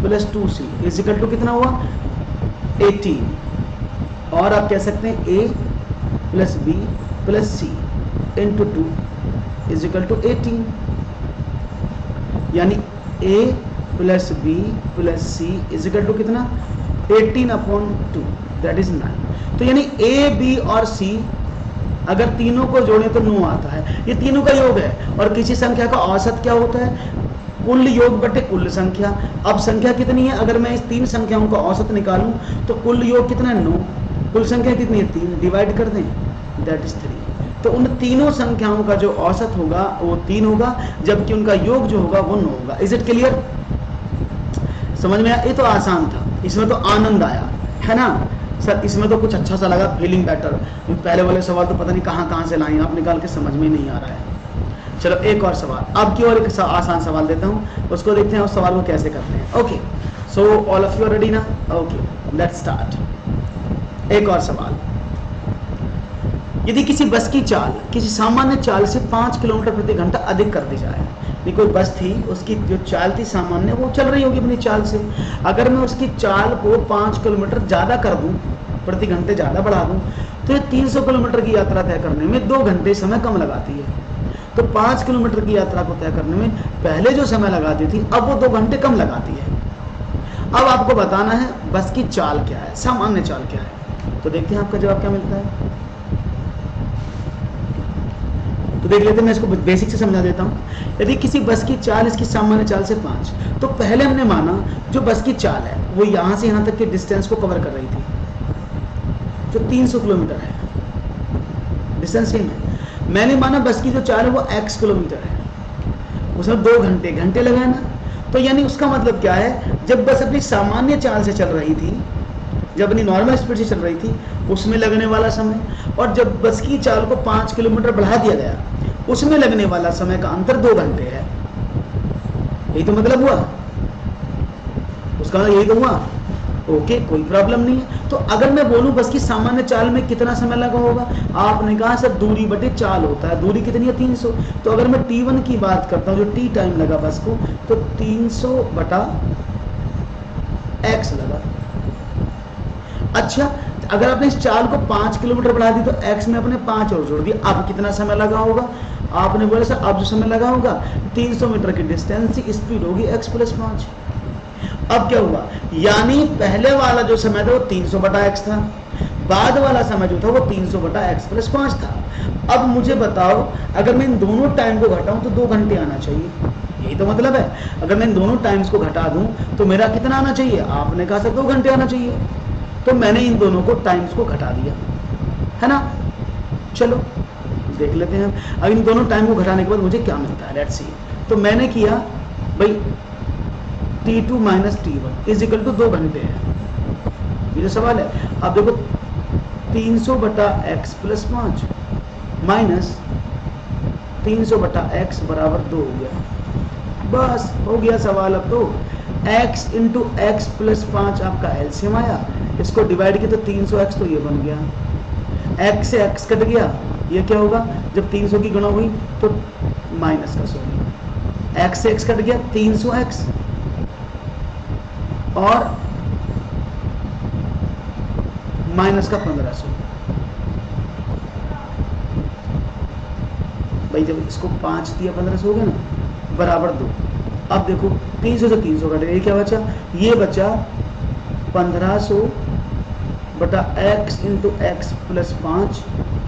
plus 2c is equal to कितना हुआ? 18। और आप कह सकते हैं a plus b plus c into 2 is equal to 18, यानी a plus b plus c is equal to कितना? 18 अपॉन 2 दैट इज 9। तो यानी a b और c अगर तीनों को जोड़े तो 9 आता है। ये तीनों का योग है। और किसी संख्या का औसत क्या होता है? कुल योग बटे कुल संख्या। अब संख्या कितनी है? अगर मैं इस 3 संख्याओं का औसत निकालूं तो कुल योग कितना है? 9। कुल संख्या कितनी है? 3। डिवाइड कर दें, दैट इज 3। तो उन तीनों संख्याओं का जो औसत होगा वो 3 होगा, जबकि उनका योग जो होगा वो 9 होगा। Is it clear? समझ में आया? ये तो आसान था, इसमें तो आनंद आया, है ना सर। इसमें तो कुछ अच्छा सा लगा, फीलिंग बेटर। पहले वाले सवाल तो पता नहीं कहाँ से लाए आप निकाल के, समझ में नहीं आ रहा है। चलो एक और सवाल, अब की और एक आसान सवाल देता हूँ, उसको देखते हैं उस सवाल को कैसे करते हैं। Okay, so all of you are ready ना? Okay let's start. एक और सवाल, यदि किसी बस की चाल किसी सामान्य चाल से 5 किलोमीटर प्रति घंटा अधिक कर दी जाए, नहीं कोई बस थी, उसकी जो चाल थी सामान्य वो चल रही होगी अपनी चाल से, अगर मैं उसकी चाल को 5 किलोमीटर ज़्यादा कर दूं, प्रति घंटे ज़्यादा बढ़ा दूं, तो ये 300 किलोमीटर की यात्रा तय करने में 2 घंटे समय कम लगाती है। तो 5 किलोमीटर की यात्रा को तय करने में पहले जो समय लगाती थी अब वो 2 घंटे कम लगाती है। अब आपको बताना है बस की चाल क्या है, सामान्य चाल क्या है। तो देखते हैं आपका जवाब क्या मिलता है। तो देख लेते हैं, मैं इसको बेसिक से समझा देता हूँ। यदि किसी बस की चाल इसकी सामान्य चाल से 5, तो पहले हमने माना जो बस की चाल है वो यहाँ से यहाँ तक के डिस्टेंस को कवर कर रही थी, जो 300 किलोमीटर है, डिस्टेंस सेम है। मैंने माना बस की जो चाल है वो x किलोमीटर है, उसमें 2 घंटे लगाए ना, तो यानी उसका मतलब क्या है, जब बस अपनी सामान्य चाल से चल रही थी, जब अपनी नॉर्मल स्पीड से चल रही थी, उसमें लगने वाला समय, और जब बस की चाल को 5 किलोमीटर बढ़ा दिया गया, उसमें लगने वाला समय का अंतर 2 घंटे है। यही तो मतलब हुआ, उसका यही तो हुआ। ओके, कोई प्रॉब्लम नहीं है। तो अगर मैं बोलूं बस की सामान्य चाल में कितना समय लगा होगा, आपने कहा सर दूरी बटे चाल होता है, दूरी कितनी है 300, तो अगर मैं t1 की बात करता हूं, जो t टाइम लगा बस को, तो 300 बटा x लगा। अच्छा, अगर आपने इस चाल को 5 किलोमीटर बढ़ा दी तो x में अपने 5 और जोड़ दिया, अब कितना समय लगा होगा, आपने बोला सर अब जो समय लगा होगा 300 मीटर की डिस्टेंस की स्पीड होगी x + 5। अब क्या हुआ, यानी पहले वाला जो समय था वो 300 बटा x था, बाद वाला समय जो था वो 300 बटा x + 5 था। अब मुझे बताओ, अगर मैं इन दोनों टाइम को घटाऊं तो 2 घंटे आना चाहिए, यही तो मतलब है। अगर मैं इन दोनों टाइम्स को घटा दूं तो मेरा कितना आना चाहिए, आपने कहा सर 2 घंटे आना चाहिए, तो मैंने इन दोनों को टाइम्स को घटा दिया, है ना। चलो देख लेते हैं अब इन दोनों टाइम को घटाने के बाद मुझे क्या मिलता है, लेट्स सी। तो मैंने किया भाई t2 - t1 = 2 घंटे है, ये जो सवाल है। अब देखो 300 बटा x + 5 माइनस 300 बटा x बराबर 2 हो गया, बस हो गया सवाल। अब तो x × x + 5 आपका एलसीएम आया, इसको डिवाइड किया तो 300x, तो ये बन गया, x से x कट गया, ये क्या होगा, जब 300 की गुणा हुई तो माइनस का 100, x से x कट गया 300x, और माइनस का 1500। भाई जब इसको 5 दिया 1500 हो गया ना, बराबर 2। अब देखो 300 से 300 कट गया, क्या बचा, ये बचा 1500 बटा x × x + 5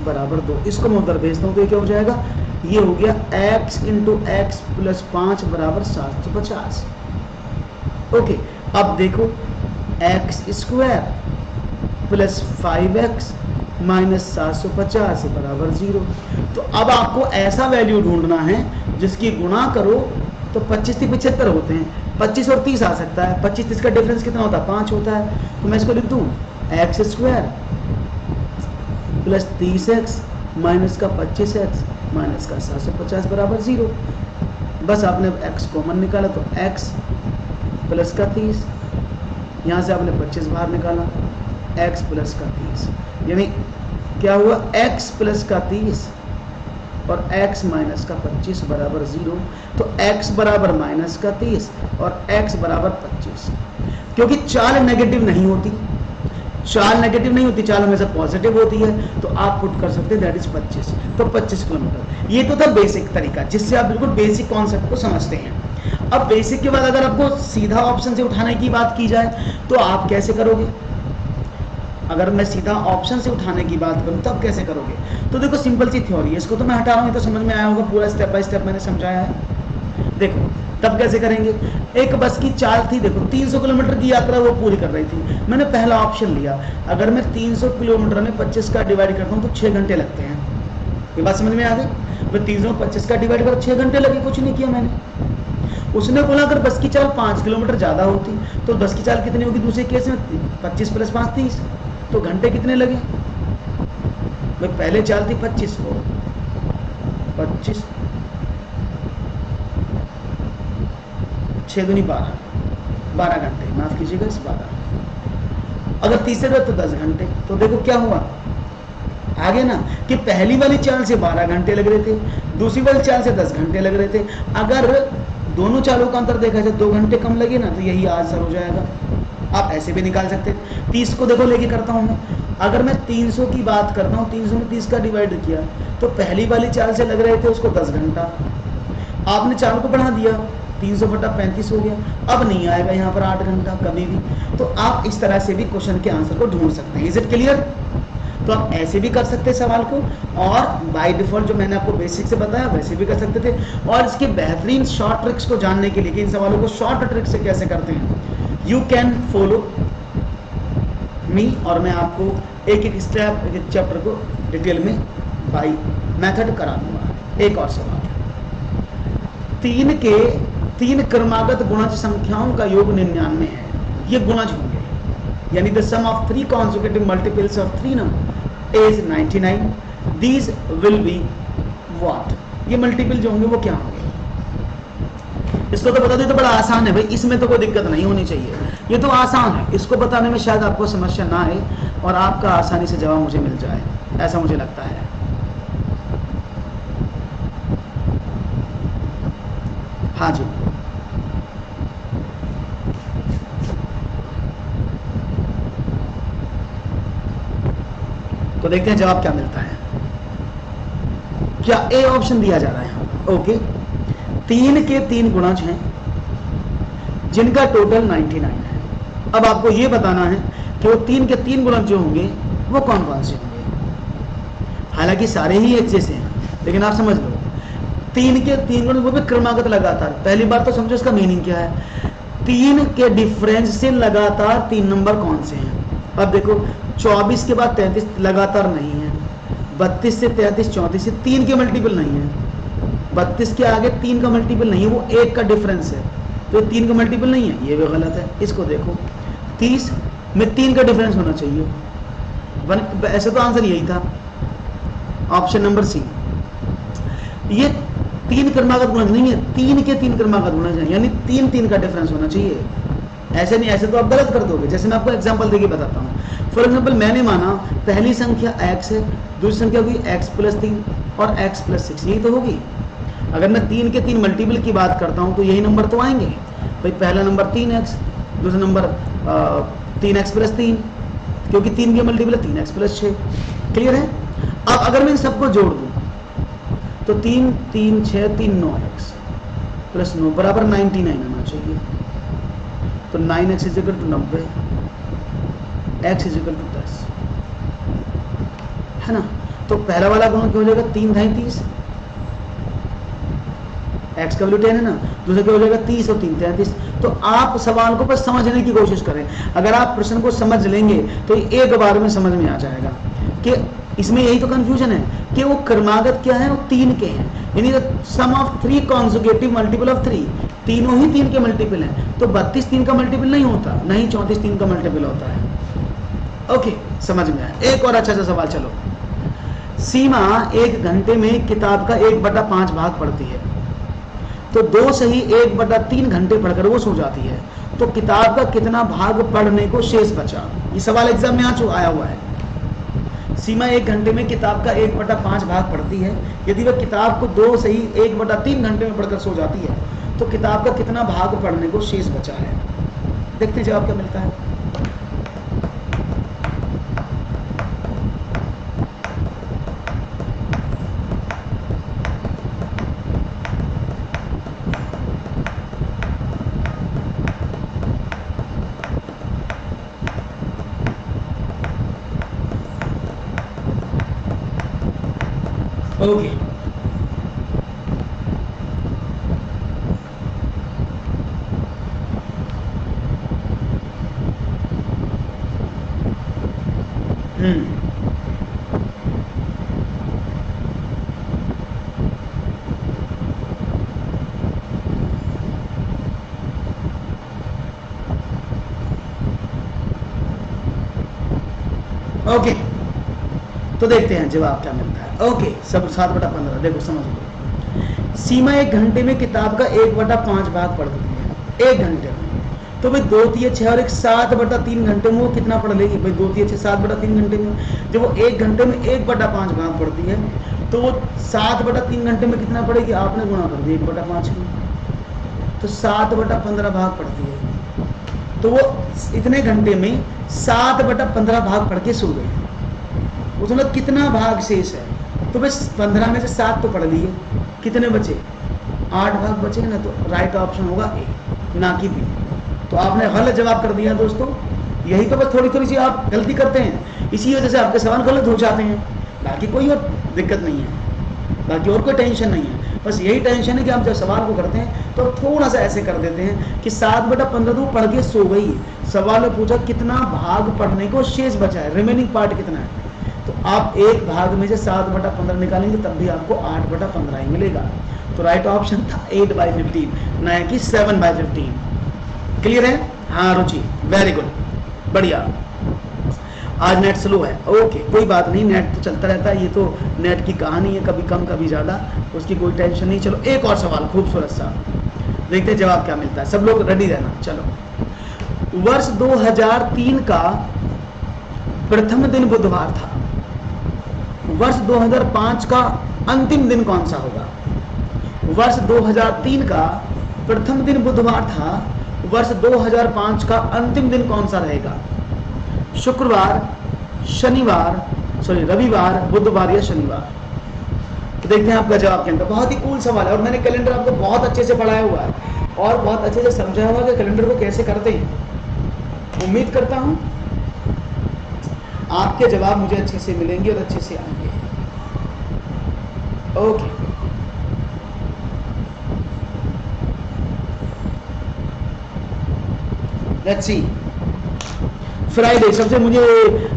बराबर 2। इसको मैं उधर भेजता हूँ तो ये क्या हो जाएगा, ये हो गया x × x + 5 बराबर 750। ओके, अब देखो x² + 5x - 750 बराबर 0। तो अब आपको ऐसा वैल्यू ढूंढना है जिसकी गुणा करो तो 25 × 75 होते हैं, 25 और 30 आ सकता है, 25 30 का डिफरेंस कितना होता है, 5 होता है। तो मैं इसको लिख दूं x² + 30x माइनस का 25x माइनस का 750 बराबर 0। बस आपने x कॉमन निकाला तो x प्लस का 30, यहाँ से आपने 25 बाहर निकाला, x प्लस का 30, यानी क्या हुआ, x प्लस का 30 और x माइनस का 25 बराबर 0। तो x बराबर माइनस का 30 और x बराबर 25। क्योंकि चाल नेगेटिव नहीं होती, चाल नेगेटिव नहीं होती, चाल हमेशा पॉजिटिव होती है, तो आप पुट कर सकते हैं दैट इज 25, तो 25 किलोमीटर। ये तो था बेसिक तरीका जिससे आप बिल्कुल बेसिक कॉन्सेप्ट को समझते हैं। अब बेसिक के बाद अगर आपको सीधा ऑप्शन से उठाने की बात की जाए तो आप कैसे करोगे, अगर मैं सीधा ऑप्शन से उठाने की बात करूं तब कैसे करोगे, तो देखो सिंपल सी थ्योरी है, इसको तो मैं हटा रहा हूं, तो समझ में आया होगा, पूरा स्टेप बाय स्टेप मैंने समझाया है। देखो तब कैसे करेंगे, एक बस की चाल थी, देखो 300 किलोमीटर की यात्रा वो पूरी कर रही थी, मैंने पहला ऑप्शन लिया, अगर मैं 300 किलोमीटर में 25 का डिवाइड करता हूँ तो 6 घंटे लगते हैं। ये बात समझ में आ गई, मैं 300 में 25 का डिवाइड कर 6 घंटे लगे, कुछ नहीं किया मैंने। उसने बोला अगर बस की चाल 5 किलोमीटर ज्यादा होती तो बस की चाल कितनी होगी, दूसरे केस में 25 + 5 30, तो घंटे कितने लगे, मैं पहले चाल थी 25 को 25 6 दूनी 12 घंटे, माफ कीजिएगा इस 12, अगर तीसरे तो 10 घंटे। तो देखो क्या हुआ आगे ना, कि पहली वाली चाल से 12 घंटे लग रहे थे, दूसरी वाली चाल से 10 घंटे लग रहे थे। अगर दोनों चालों का अंतर देखा जाए 2 घंटे कम लगे ना, तो यही आंसर हो जाएगा। आप ऐसे भी निकाल सकते हैं, 30 को देखो लेके करता हूं मैं, अगर मैं 300 की बात करता हूं, 300 में 30 का डिवाइड किया तो पहली वाली चाल से लग रहे थे उसको 10 घंटा, आपने चाल को बढ़ा दिया 300 बटा 35 हो गया, अब नहीं आएगा यहाँ पर 8 घंटा कभी भी। तो आप इस तरह से भी क्वेश्चन के आंसर को ढूंढ सकते हैं। Is it clear? तो आप ऐसे भी कर सकते हैं सवाल को, और बाय डिफॉल्ट जो मैंने आपको बेसिक से बताया वैसे भी कर सकते थे। और इसके बेहतरीन शॉर्ट ट्रिक्स को जानने के लिए कि इन सवालों को शॉर्ट ट्रिक से कैसे करते हैं, यू कैन फॉलो मी, और मैं आपको एक एक स्टेप एक चैप्टर को डिटेल में बाय मेथड करा दूंगा। एक और सवाल, 3 के तीन क्रमागत गुणज संख्याओं का योग 99 है, ये गुणज होंगे, यानी the sum of 3 consecutive multiples of 3 number is 99, these will be what, ये मल्टीपल जो होंगे वो क्या होंगे। इसको तो बता दे तो बड़ा आसान है भाई, इसमें तो कोई दिक्कत नहीं होनी चाहिए, ये तो आसान है, इसको बताने में शायद आपको समस्या ना आए और आपका आसानी से जवाब मुझे मिल जाए, ऐसा मुझे लगता है। हाँ जी, तो देखते हैं जवाब क्या मिलता है। क्या ए ऑप्शन दिया जा रहा है। ओके, 3 के 3 गुणज हैं जिनका टोटल 99 है। अब आपको यह बताना है कि वो 3 के 3 गुणज जो होंगे वो कौन कौन से होंगे। हालांकि सारे ही एक जैसे हैं, लेकिन आप समझ लो 3 के 3 गुणज वो भी क्रमागत लगातार। पहली बार तो समझो इसका मीनिंग क्या है, 3 के डिफरेंस से लगातार 3 नंबर कौन से हैं। अब देखो 24 के बाद 33 लगातार नहीं है, 32 से 33 34 से 3 के मल्टीपल नहीं है, 32 के आगे 3 का मल्टीपल नहीं है, वो 1 का डिफरेंस है, तो 3 का मल्टीपल नहीं है, ये भी गलत है। इसको देखो 30 में 3 का डिफरेंस होना चाहिए, ऐसे तो आंसर यही था, ऑप्शन नंबर सी। ये 3 क्रमागत गुणज नहीं है, 3 के 3 क्रमागत गुणज है, यानी 3 का डिफरेंस होना चाहिए। ऐसे नहीं, ऐसे तो आप गलत कर दोगे। जैसे मैं आपको एग्जांपल देके बताता हूँ। फॉर एग्जांपल मैंने माना पहली संख्या x है, दूसरी संख्या होगी x + 3 और x + 6, यही तो होगी। अगर मैं 3 के 3 मल्टीपल की बात करता हूँ तो यही नंबर तो आएंगे भाई। पहला नंबर 3x, दूसरा नंबर 3x + 3, क्योंकि 3 के मल्टीपल 3x + 6। क्लियर है। अब अगर मैं इन सबको जोड़ दूँ तो 3 3 6 3 9x + 9 बराबर 99 आना चाहिए। तो 9x = 90, x = 10, है ना। तो पहला वाला गुणन क्या हो जाएगा, 3 × 30, x का वैल्यू 10 है ना, दूसरा क्या हो जाएगा 30 और 3 33। तो आप सवाल को बस समझने की कोशिश करें। अगर आप प्रश्न को समझ लेंगे तो एक बार में समझ में आ जाएगा कि इसमें यही तो कंफ्यूजन है कि वो क्रमागत क्या है, वो 3 के हैं, यानी सम ऑफ 3 consecutive multiple of 3, तीनों ही 3 के मल्टीपल हैं। तो 32 3 का मल्टीपल नहीं होता, नहीं 34 3 का मल्टीपल होता है। ओके, समझ में आया। एक और अच्छा सा सवाल, चलो। सीमा 1 घंटे में किताब का 1/5 भाग पढ़ती है, तो 2 सही 1/3 घंटे पढ़कर वो सो जाती है, तो किताब का कितना भाग पढ़ने को शेष बचा। ये सवाल एग्जाम में आया हुआ है। सीमा 1 घंटे में किताब का 1/5 भाग पढ़ती है, यदि वह किताब को 2 सही 1/3 घंटे में पढ़कर सो जाती है, तो किताब का कितना भाग पढ़ने को शेष बचा है। देखते हैं जवाब क्या मिलता है। ओके, ओके, तो देखते हैं जवाब क्या मिलता है। ओके, सब 7/15। देखो समझ लो, सीमा 1 घंटे में किताब का 1/5 भाग पढ़ देती है 1 घंटे में, तो भाई 2 3 6 और 1 7/3 घंटे में वो कितना पढ़ लेगी भाई। 2 3 6 7/3 घंटे में, जब वो 1 घंटे में 1/5 भाग पढ़ती है, तो वो 7/3 घंटे में कितना पढ़ेगी, आपने गुणा कर दिया 1/5 में, तो 7/15 भाग पढ़ती है। तो वो इतने घंटे में 7/15 भाग पढ़ के सो गए। मतलब कितना भाग शेष है, तो बस 15 में से 7 तो पढ़ लिए, कितने बचे, 8 भाग बचे ना। तो राइट ऑप्शन होगा ए, ना कि बी। तो आपने गलत जवाब कर दिया दोस्तों। यही तो बस थोड़ी थोड़ी सी आप गलती करते हैं, इसी वजह से आपके सवाल गलत हो जाते हैं। बाकी कोई और दिक्कत नहीं है, बाकी और कोई टेंशन नहीं है। बस यही टेंशन है कि आप जब सवाल को करते हैं तो थोड़ा सा ऐसे कर देते हैं कि 7/15 तो पढ़ के सो गई। सवाल में पूछा कितना भाग पढ़ने को शेष बचा है, रिमेनिंग पार्ट कितना है, तो आप एक भाग में से 7/15 निकालेंगे तब भी आपको 8/15 ही मिलेगा। तो राइट ऑप्शन था 8/15, ना कि 7/15। क्लियर है? हाँ रुचि, वेरी गुड, बढ़िया। आज नेट स्लो है, ओके कोई बात नहीं, नेट तो चलता रहता है, ये तो नेट की कहानी है, कभी कम कभी ज़्यादा, उसकी कोई टेंशन नहीं। चलो एक और सवाल खूबसूरत सा, देखते हैं जवाब क्या मिलता है। सब लोग रेडी रहना। चलो, वर्ष 2003 का प्रथम दिन बुधवार था, वर्ष 2005 का अंतिम दिन कौन सा होगा? वर्ष 2003 का प्रथम दिन बुधवार था, वर्ष 2005 का अंतिम दिन कौन सा रहेगा? शुक्रवार, शनिवार, रविवार, बुधवार या शनिवार? तो देखते हैं आपका जवाब क्या है। बहुत ही कूल सवाल है और मैंने कैलेंडर आपको बहुत अच्छे से पढ़ाया हुआ है और बहुत अच्छे से समझाया हुआ है कि कैलेंडर को कैसे करते हैं। उम्मीद करता हूं आपके जवाब मुझे अच्छे से मिलेंगे और अच्छे से आएंगे। Okay, let's see. फ्राइडे सबसे मुझे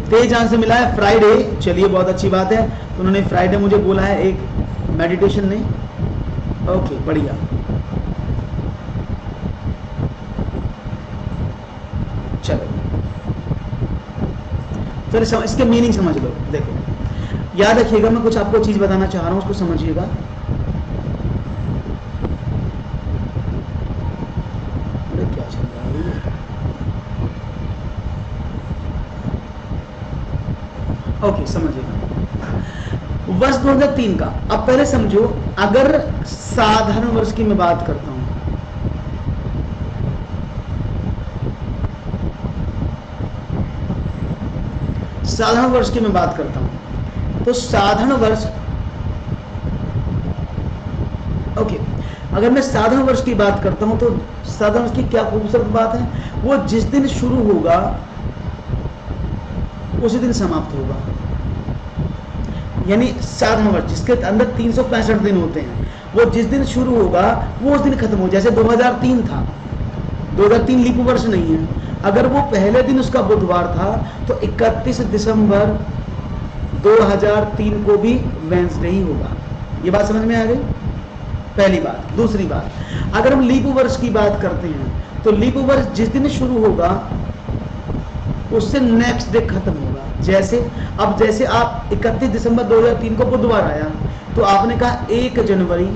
तेज आंसर मिला है, फ्राइडे। चलिए बहुत अच्छी बात है, तो उन्होंने फ्राइडे मुझे बोला है एक मेडिटेशन ने। ओके बढ़िया। चलो इसके मीनिंग समझ लो। देखो याद रखिएगा, मैं कुछ आपको चीज बताना चाह रहा हूं, उसको समझिएगा। ओके समझिएगा, वर्ष 2003 का। अब पहले समझो, अगर साधारण वर्ष की मैं बात करता हूं, साधारण वर्ष की मैं बात करता हूं, तो साधारण वर्ष, ओके, अगर मैं साधारण वर्ष की बात करता हूं तो साधारण वर्ष की क्या खूबसूरत बात है, वो जिस दिन शुरू होगा उसी दिन समाप्त होगा। यानी साधारण वर्ष जिसके अंदर 365 दिन होते हैं, वो जिस दिन शुरू होगा वो उस दिन खत्म हो। जैसे 2003 था, 2003 लीप वर्ष नहीं है, अगर वो पहले दिन उसका बुधवार था तो 31 दिसंबर 2003 को भी वेंसडे ही होगा। ये बात समझ में आ गई? पहली बात। दूसरी बात, अगर हम लीप वर्ष की बात करते हैं तो लीप वर्ष जिस दिन शुरू होगा उससे नेक्स्ट डे खत्म होगा। जैसे अब जैसे आप 31 दिसंबर 2003 को बुधवार आया तो आपने कहा 1 जनवरी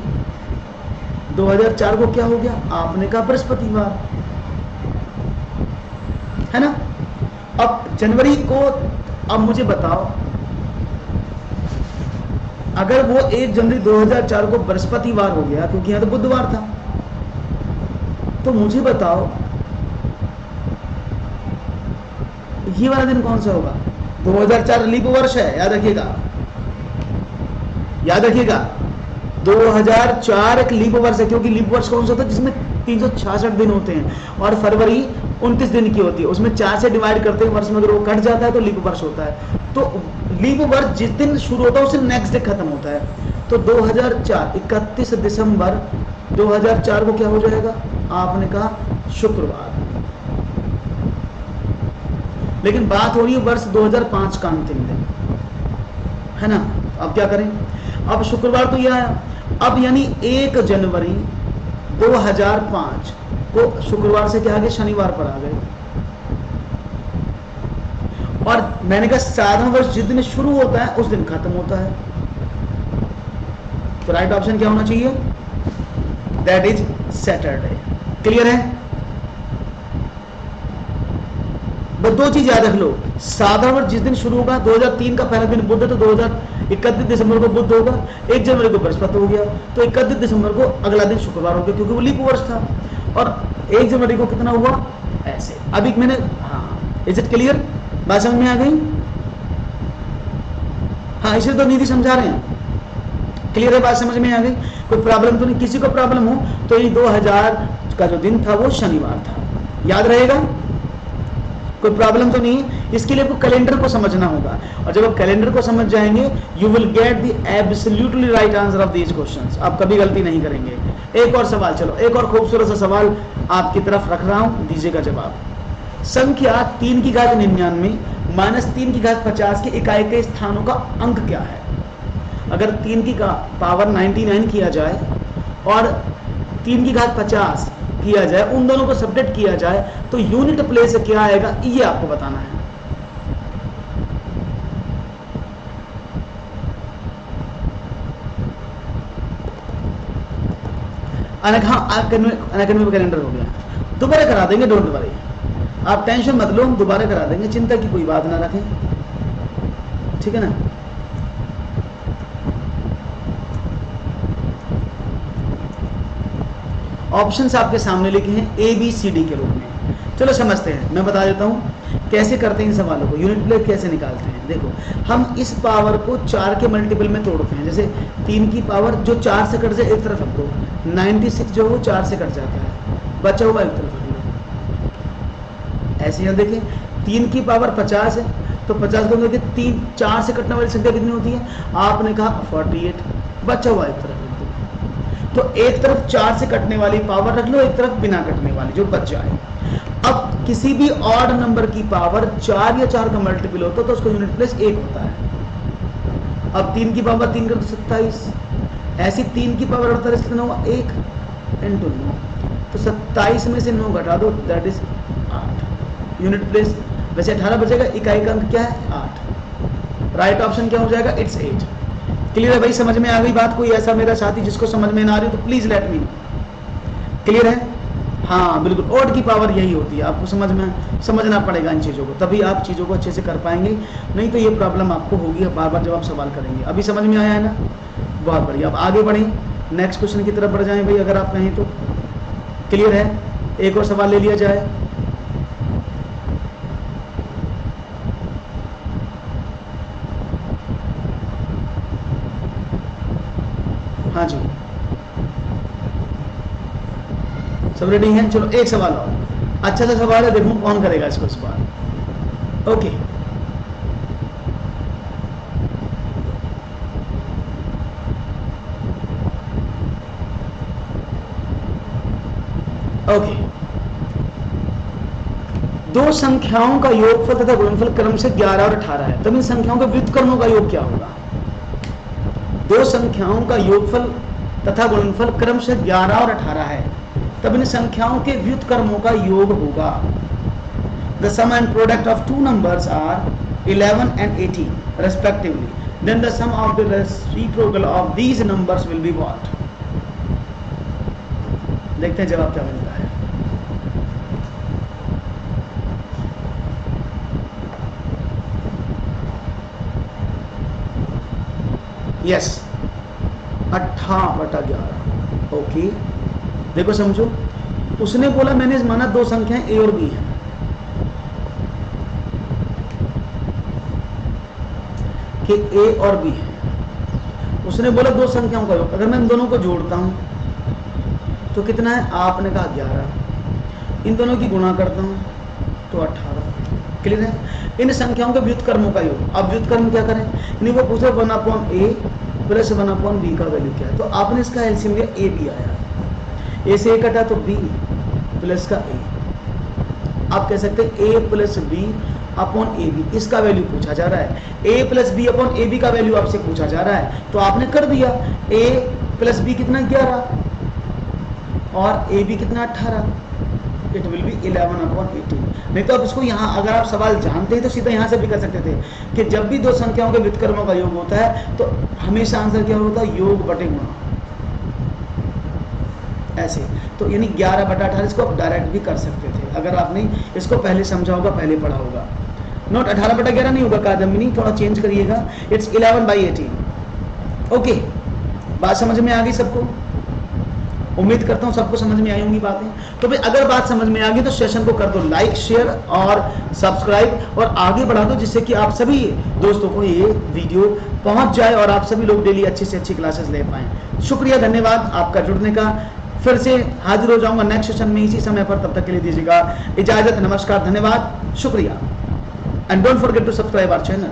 2004 को क्या हो गया? आपने कहा बृहस्पतिवार, है ना? अब जनवरी को, अब मुझे बताओ, अगर वो 1 जनवरी 2004 को बृहस्पतिवार हो गया क्योंकि यहां तो बुधवार था, तो मुझे बताओ ये वाला दिन कौन सा होगा? 2004 लीप वर्ष है, याद रखिएगा, याद रखिएगा। 2004 एक लीप वर्ष है, क्योंकि लीप वर्ष कौन सा होता है जिसमें 366 दिन होते हैं और फरवरी 29 दिन की होती है, उसमें 4 से डिवाइड करते हैं वर्ष में, अगर वो कट जाता है तो लीप वर्ष होता है। तो लीप वर्ष जिस दिन शुरू होता है उससे नेक्स्ट डे खत्म होता है। तो 2004 31 दिसंबर 2004 को क्या हो जाएगा? आपने कहा शुक्रवार। लेकिन बात हो रही है वर्ष 2005 का अंतिम दिन, है ना? अब क्या करें? अब शुक्रवार तो यह आया, अब यानी 1 जनवरी 2005 को शुक्रवार से क्या आ गए? शनिवार पर आ गए। और मैंने कहा साधारण वर्ष जिस दिन शुरू होता है उस दिन खत्म होता है। तो राइट ऑप्शन क्या होना चाहिए? That is Saturday. क्लियर है? बस दो चीज याद रख लो, साधारण वर्ष जिस दिन शुरू होगा, 2003 का पहला दिन बुध है तो 31 दिसंबर को बुध होगा, 1 जनवरी को बृहस्पति हो गया, तो 31 दिसंबर को अगला दिन शुक्रवार हो गया क्योंकि वो लीप वर्ष था, और 1 जनवरी को कितना हुआ? ऐसे। अभी मैंने, हाँ, इज इट क्लियर? बात समझ में आ गई? हाँ, इसे तो निधि समझा रहे हैं। क्लियर है? बात समझ में आ गई? कोई प्रॉब्लम तो नहीं? किसी को प्रॉब्लम हो तो ये 2000 का जो दिन था वो शनिवार था, याद रहेगा? कोई प्रॉब्लम तो नहीं? इसके लिए आपको कैलेंडर को समझना होगा, और जब आप कैलेंडर को समझ जाएंगे you will get the absolutely right answer of these questions. आप कभी गलती नहीं करेंगे। एक और सवाल, चलो एक और खूबसूरत सा सवाल आपकी तरफ रख रहा हूं, दीजिएगा जवाब। संख्या 3 की घात 99 माइनस 3 की घात 50 के इकाई के स्थानों का अंक क्या है? अगर 3 की पावर 99 किया जाए और 3 की घात 50 किया जाए, उन दोनों को सब्ट्रैक्ट किया जाए तो यूनिट प्लेस क्या आएगा, ये आपको बताना है। अनअकैडमी कैलेंडर हो गया, दोबारा करा देंगे, डोंट वरी, आप टेंशन मत लो, हम दोबारा करा देंगे, चिंता की कोई बात ना रखें, ठीक है ना। ऑप्शंस आपके सामने लिखे हैं ए बी सी डी के रूप में। चलो समझते हैं, मैं बता देता हूं कैसे करते हैं इन सवालों को, यूनिट प्लेस कैसे निकालते हैं। देखो, हम इस पावर को 4 के मल्टीपल में तोड़ते हैं। जैसे 3 की पावर जो 4 से कट जाए एक तरफ रख दो, 96 जो वो 4 से कट जाता है, बचा हुआ एक तरफ रख लो। ऐसे यहाँ देखें, 3 की पावर 50 है तो 50 को देखिए 3 4 से कटने वाली संख्या कितनी होती है, आपने कहा 48, बचा हुआ एक तरफ रख दो। तो एक तरफ 4 से कटने वाली पावर रख लो, एक तरफ बिना कटने वाली जो बच जाए। अब किसी भी ऑड नंबर की पावर 4 या 4 का मल्टीपल होता तो उसका यूनिट प्लेस 1 होता है। अब 3 की पावर 3 कर तो 27, ऐसी 3 की पावर 48 कितना हुआ, 1 इंटू 9, तो 27 में से 9 घटा दो, दैट इज 8 यूनिट प्लेस। वैसे 18 बचेगा, इकाई का अंक क्या है 8, राइट ऑप्शन क्या हो जाएगा, इट्स 8। क्लियर है भाई, समझ में आ गई बात? कोई ऐसा मेरा साथी जिसको समझ में ना आ रही तो please let me know. Clear है? हाँ बिल्कुल, ऑड की पावर यही होती है, आपको समझना पड़ेगा इन चीज़ों को, तभी आप चीज़ों को अच्छे से कर पाएंगे, नहीं तो ये प्रॉब्लम आपको होगी बार बार जब आप सवाल करेंगे। अभी समझ में आया है ना? बहुत बढ़िया, अब आगे बढ़ें, नेक्स्ट क्वेश्चन की तरफ बढ़ जाएं भाई, अगर आप कहें तो। क्लियर है? एक और सवाल ले लिया जाए। हाँ जी, सब रेडी हैं? चलो एक सवाल और, अच्छा सा सवाल है, देखूं कौन करेगा इसको इस बार। ओके, ओके, दो संख्याओं का योगफल तथा गुणनफल क्रम से 11 और 18 है, तब इन संख्याओं के व्युत्क्रमों का योग क्या होगा? दो संख्याओं का योगफल तथा गुणनफल क्रम से 11 और 18 है, तब इन संख्याओं के व्युत्क्रमों का योग होगा। The sum and product of two numbers are 11 and 18 respectively. Then the sum of the reciprocal of these numbers will be what? देखते हैं जवाब क्या मिलता है। यस, 18/11। ओके, देखो समझो, उसने बोला, मैंने माना दो संख्याएं ए और बी हैं, कि ए और बी है। उसने बोला दो संख्याओं का योग, अगर मैं इन दोनों को जोड़ता हूं तो कितना है, आपने कहा 11, इन दोनों की गुणा करता हूं तो 18। क्लियर है? इन संख्याओं के व्युत्क्रमों का योग। अब व्युत्क्रम क्या करें, यानी वो पूछे 1/a प्लस 1/b का वैल्यू क्या है, तो आपने इसका एलसीएम लिया, ए बी आया, ए से ए कटा तो बी प्लस का ए। आप कह सकते हैं a plus b upon a b, इसका वैल्यू पूछा जा रहा है, a plus b upon a b का वैल्यू आपसे पूछा जा रहा है, तो आपने कर दिया, ए प्लस बी कितना 11 और ए बी कितना 18, इट विल बी 11/18। नहीं तो अब इसको यहाँ, अगर आप सवाल जानते हैं तो सीधा यहाँ से भी कर सकते थे कि जब भी दो संख्याओं के व्युत्क्रमों का योग होता है तो हमेशा आंसर क्या होता है, योग बटे गुणा, ऐसे। तो यानी 11/18 इसको आप डायरेक्ट भी कर सकते थे, अगर आपने इसको पहले समझा होगा, पहले पढ़ा होगा। नोट 18/11 नहीं होगा, कादम्बिनी थोड़ा चेंज करिएगा, इट्स 11/18। ओके, बात समझ में आ गई सबको? उम्मीद करता हूं सबको समझ में आई होंगी बातें। तो भाई अगर बात समझ में आ गई तो सेशन को कर दो लाइक, शेयर और सब्सक्राइब और आगे बढ़ा दो, जिससे कि आप सभी दोस्तों को ये वीडियो पहुंच जाए और आप सभी लोग डेली अच्छी से अच्छी क्लासेस ले पाएं। शुक्रिया, धन्यवाद आपका जुड़ने का। फिर से हाजिर हो जाऊंगा नेक्स्ट सेशन में इसी समय पर, तब तक के लिए दीजिएगा इजाजत। नमस्कार, धन्यवाद, शुक्रिया, and don't forget to subscribe our channel.